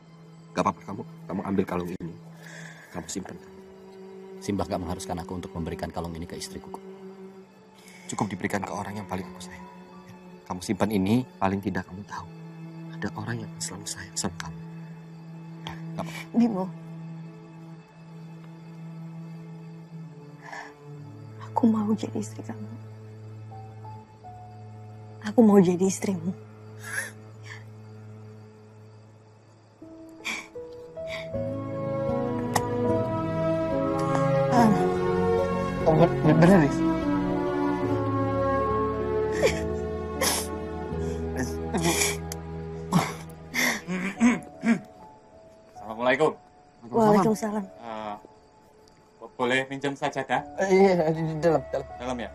Gak apa-apa, kamu ambil kalung ini. Kamu simpen. Simbah gak mengharuskan aku untuk memberikan kalung ini ke istriku. Cukup diberikan ke orang yang paling aku sayang. Kamu simpan ini, paling tidak kamu tahu ada orang yang selalu sayang sama kamu. Gak apa-apa. Bimo, aku mau jadi istri kamu. Aku mau jadi istrimu. Bener, Riz? Assalamualaikum. Waalaikumsalam. Boleh minjem sajadah? Iya, di dalam. Dalam ya?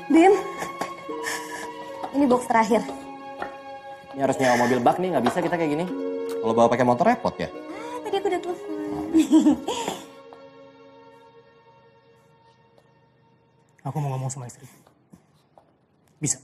Bim, ini box terakhir. Ini harus nyewa mobil bak nih, nggak bisa kita kayak gini. Kalau bawa pakai motor repot ya. Tadi aku udah telepon. Aku mau ngomong sama istri. Bisa?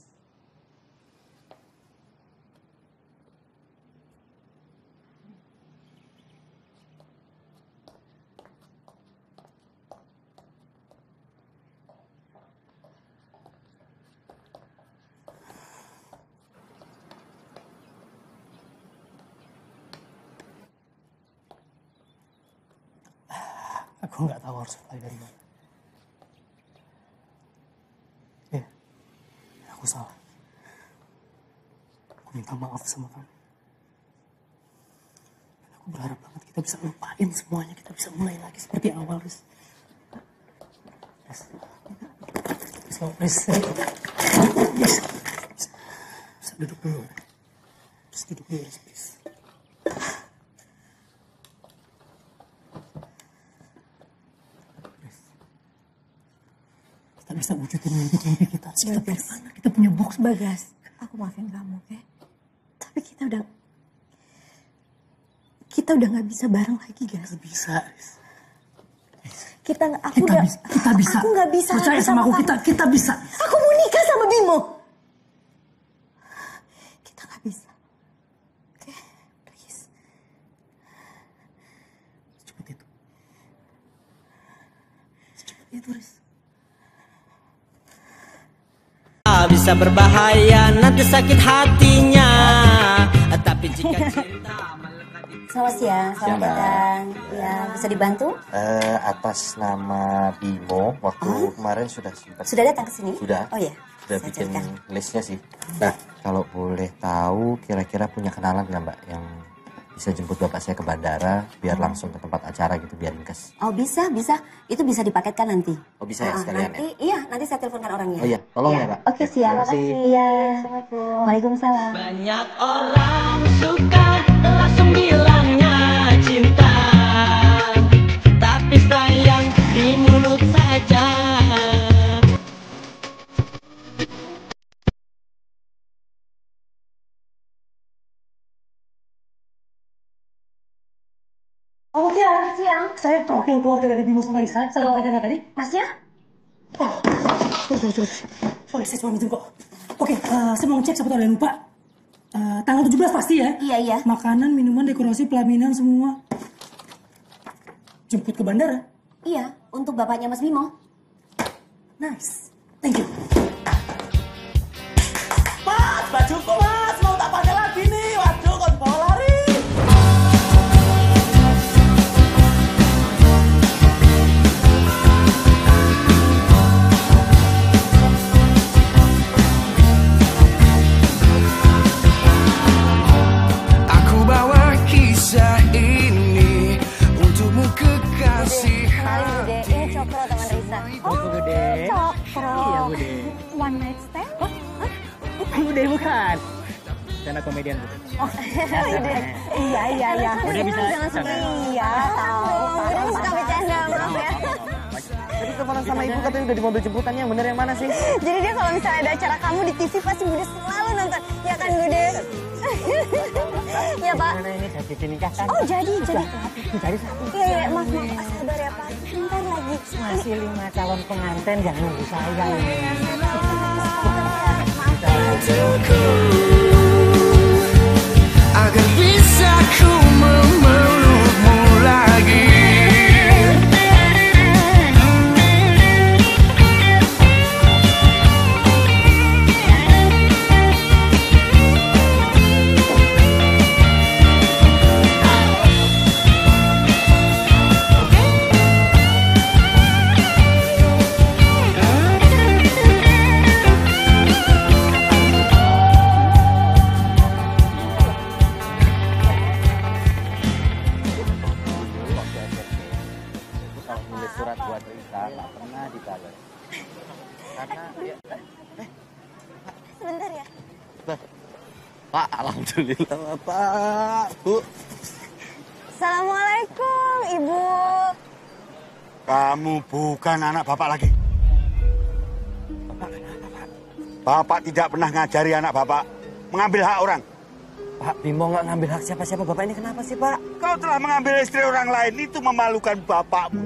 Aku nggak tahu harus mulai dari mana. Ya, aku salah. Aku minta maaf sama kamu. Aku berharap banget kita bisa lupain semuanya. Kita bisa mulai lagi seperti awal, Riz. Bisa duduk dulu. Terus duduk dulu, Riz, please. Kita bisa wujudin mimpi kita. Kita punya anak, kita punya box. Bagas, aku maafin kamu, oke? Tapi kita udah nggak bisa bareng lagi, guys. Gak bisa. Kita bisa. Aku nggak bisa. Percaya sama aku, kita bisa. Aku mau nikah sama Bimo. Kita nggak bisa. Oke, please. Secepat itu, Riz. Bisa berbahaya, nanti sakit hatinya. Tapi jika cinta Selamat siang, selamat datang. Ya, bisa dibantu? Atas nama Bimo, waktu kemarin sudah sempat. Sudah datang ke sini? Sudah. Oh ya. Sudah bikin listnya sih. Nah, kalau boleh tahu, kira-kira punya kenalan nggak Mbak yang bisa jemput bapak saya ke bandara biar langsung ke tempat acara gitu biar ringkes? Oh bisa. Itu bisa dipaketkan nanti. Oh bisa ya sekalian nanti, ya? Iya, nanti saya teleponkan orangnya. Oh iya, tolong ya Pak. Oke, siap. Terima kasih. Iya. Waalaikumsalam. banyak orang suka langsung bilangnya cinta, tapi sayang di mulut saja. Oh siang. Saya wakil keluarga dari Bimo sama Risa. Saya tanya tadi. Masnya? Sorry, saya cuma minjem kok. Oke, saya mau ngecek siapa tahu ada yang lupa. Tanggal 17 pasti ya? Iya. Makanan, minuman, dekorasi, pelaminan, semua. Jemput ke bandara? Iya, untuk bapaknya Mas Bimo. Nice. Thank you. Mas, bajuku mas, mau tak pakai lagi nih. Waduh, kok dibawa lari. Bukan. Stand up comedian Bude. Oh, iya. Bude bisa. Iya, tahu. Bude suka bercanda, maaf ya. Tadi telepon sama ibu katanya udah di mobil jemputannya, yang bener yang mana sih? Jadi dia kalau misalnya ada acara kamu di TV pasti Bude selalu nonton. Ya kan Bude? Ya Pak. Mana ini jadi dinikahkan? Oh jadi. Jadi satu. Iya, maaf sabar ya Pak. Bentar lagi. Masih 5 calon pengantin yang nunggu saya. Agar bisa ku memelukmu lagi. Surat buat Risa nggak pernah dibalas karena ya, Sebentar ya. Pak, alhamdulillah Pak, Bu. Assalamualaikum Ibu. Kamu bukan anak Bapak lagi. Bapak tidak pernah ngajari anak Bapak mengambil hak orang. Pak Bimo nggak ngambil hak siapa-siapa. Bapak ini kenapa sih Pak? Kau telah mengambil istri orang lain, itu memalukan bapakmu.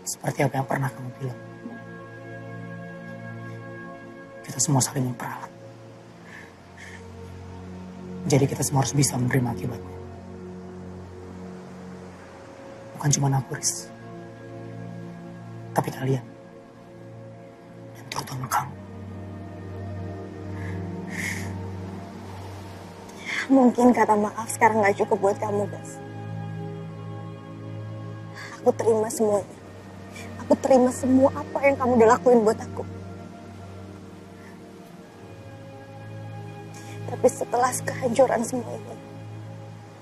Seperti apa yang pernah kamu bilang. Kita semua saling memperalat. Jadi kita semua harus bisa menerima akibatnya. Bukan cuma aku, Riz. Tapi kalian. Dan terutama kamu. Mungkin kata maaf sekarang gak cukup buat kamu, Bas. Aku terima semuanya. Aku terima semua apa yang kamu udah lakuin buat aku. Tapi setelah kehancuran semua ini,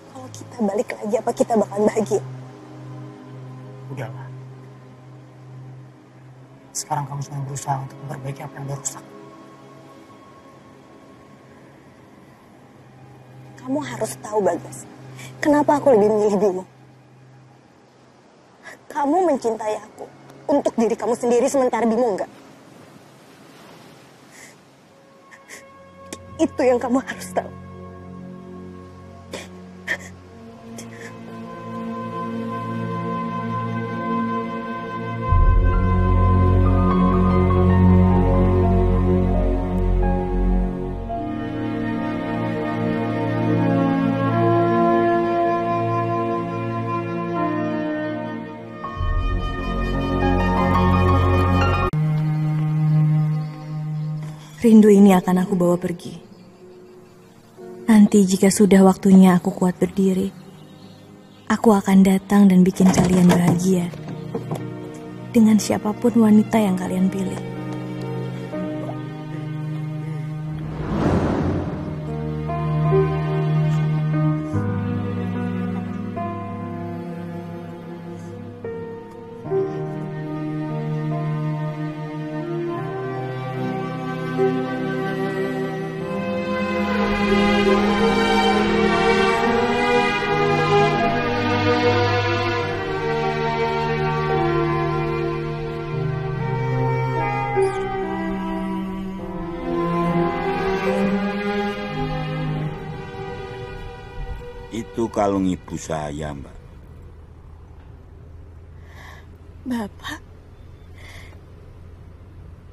kalau kita balik lagi, apa kita bakal bahagia? Udahlah. Sekarang kamu sedang berusaha untuk memperbaiki apa yang udah rusak. Kamu harus tahu, Bagas. Kenapa aku lebih memilih Bimo? Kamu mencintai aku untuk diri kamu sendiri, sementara Bimo enggak. Itu yang kamu harus tahu. Rindu ini akan aku bawa pergi. Nanti jika sudah waktunya aku kuat berdiri, aku akan datang dan bikin kalian bahagia. Dengan siapapun wanita yang kalian pilih. Itu kalung ibu saya, Mbak.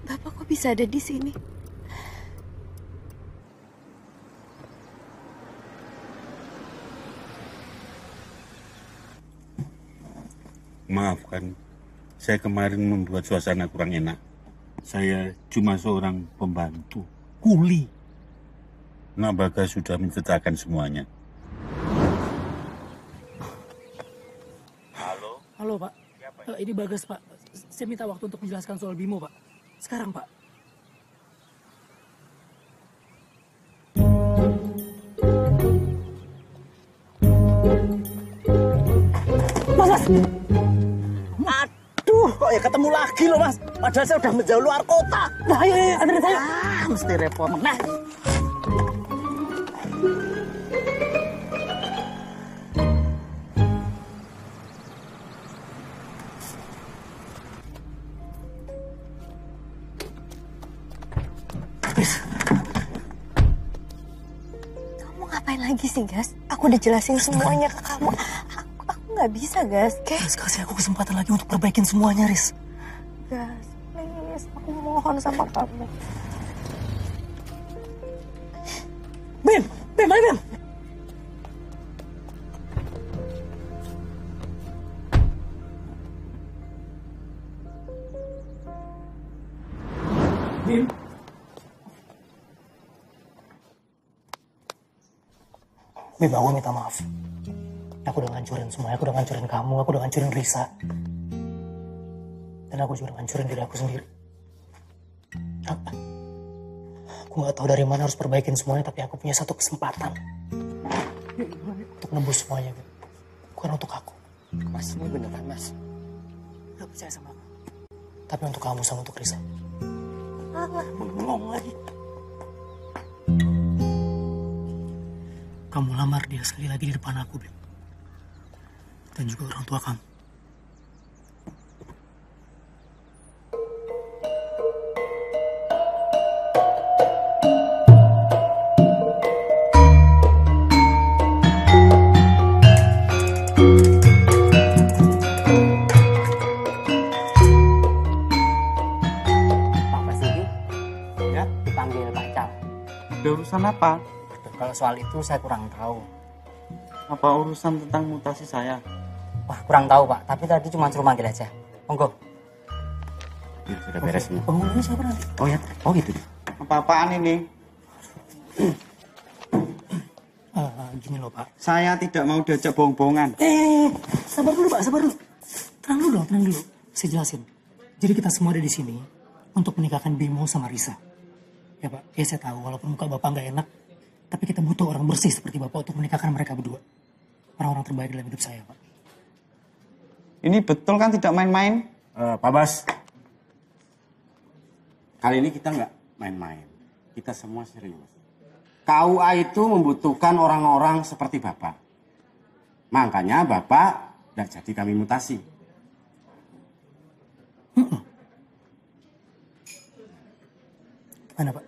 Bapak kok bisa ada di sini? Maafkan, saya kemarin membuat suasana kurang enak. Saya cuma seorang pembantu, kuli. Nak Bagas sudah menceritakan semuanya. Halo Pak, ini Bagas Pak. Saya minta waktu untuk menjelaskan soal Bimo Pak. Sekarang Pak. Mas! Aduh, kok ya ketemu lagi loh Mas. Padahal saya udah menjauh luar kota. Nah, ayo, anterin saya. Mesti repot. Nah. Kamu ngapain lagi sih, Gas? Aku udah jelasin semuanya ke kamu. Aku nggak bisa, Gas. Gas, kasih aku kesempatan lagi untuk perbaikin semuanya, Riz. Gas, please. Aku mohon sama kamu. Bim, ayo Bim. Bim. Bim, aku minta maaf. Aku udah ngancurin semuanya, aku udah ngancurin kamu, aku udah ngancurin Risa. Dan aku juga udah ngancurin diri aku sendiri. Apa? Aku gak tahu dari mana harus perbaikin semuanya, tapi aku punya satu kesempatan. Untuk nembus semuanya, Bim. Bukan untuk aku. Mas, ini beneran, Mas. Gak percaya sama aku. Tapi untuk kamu sama untuk Risa. Bengong lagi. Kamu lamar dia sekali lagi di depan aku, Bim. Dan juga orang tua kamu. Pak Basuki, ya dipanggil Pak Cap. Ada urusan apa? Kalau soal itu saya kurang tahu. Apa urusan tentang mutasi saya? Wah, kurang tahu Pak, tapi tadi cuma suruh manggil aja. Monggo. Ya, sudah beres semua. Penghulunya siapa nanti? Oh ya, oh gitu. Apa-apaan ini? Gini loh Pak. Saya tidak mau diajak bohong-bohongan. Sabar dulu Pak, sabar dulu. Tenang dulu dong, tenang dulu. Saya jelasin. Jadi kita semua ada di sini untuk menikahkan Bimo sama Risa. Ya Pak, ya saya tahu walaupun muka Bapak nggak enak, tapi kita butuh orang bersih seperti Bapak untuk menikahkan mereka berdua. Orang-orang terbaik dalam hidup saya, Pak. Ini betul kan tidak main-main? Pak Bas, kali ini kita nggak main-main. Kita semua serius. KUA itu membutuhkan orang-orang seperti Bapak. Makanya Bapak nggak jadi kami mutasi. Mana Pak?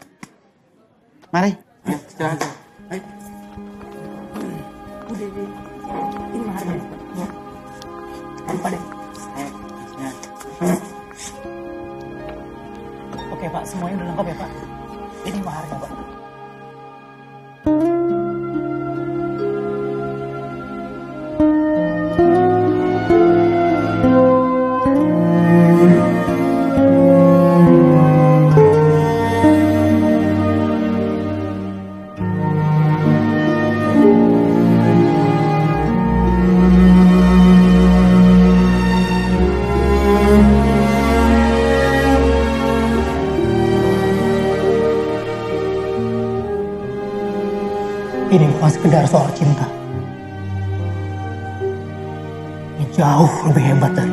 Mari. Ya, istirahat. Ayo. Udah, ini maharnya Pak. Ya. Lupa deh. Oke Pak, semuanya udah lengkap ya Pak. Ini maharnya Pak. Ini bukan sekedar soal cinta. Ini jauh lebih hebat dari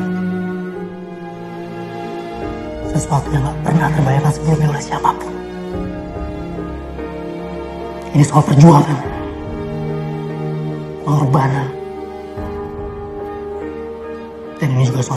sesuatu yang gak pernah terbayangkan sebelumnya oleh siapapun. Ini soal perjuangan, pengorbanan, dan ini juga soal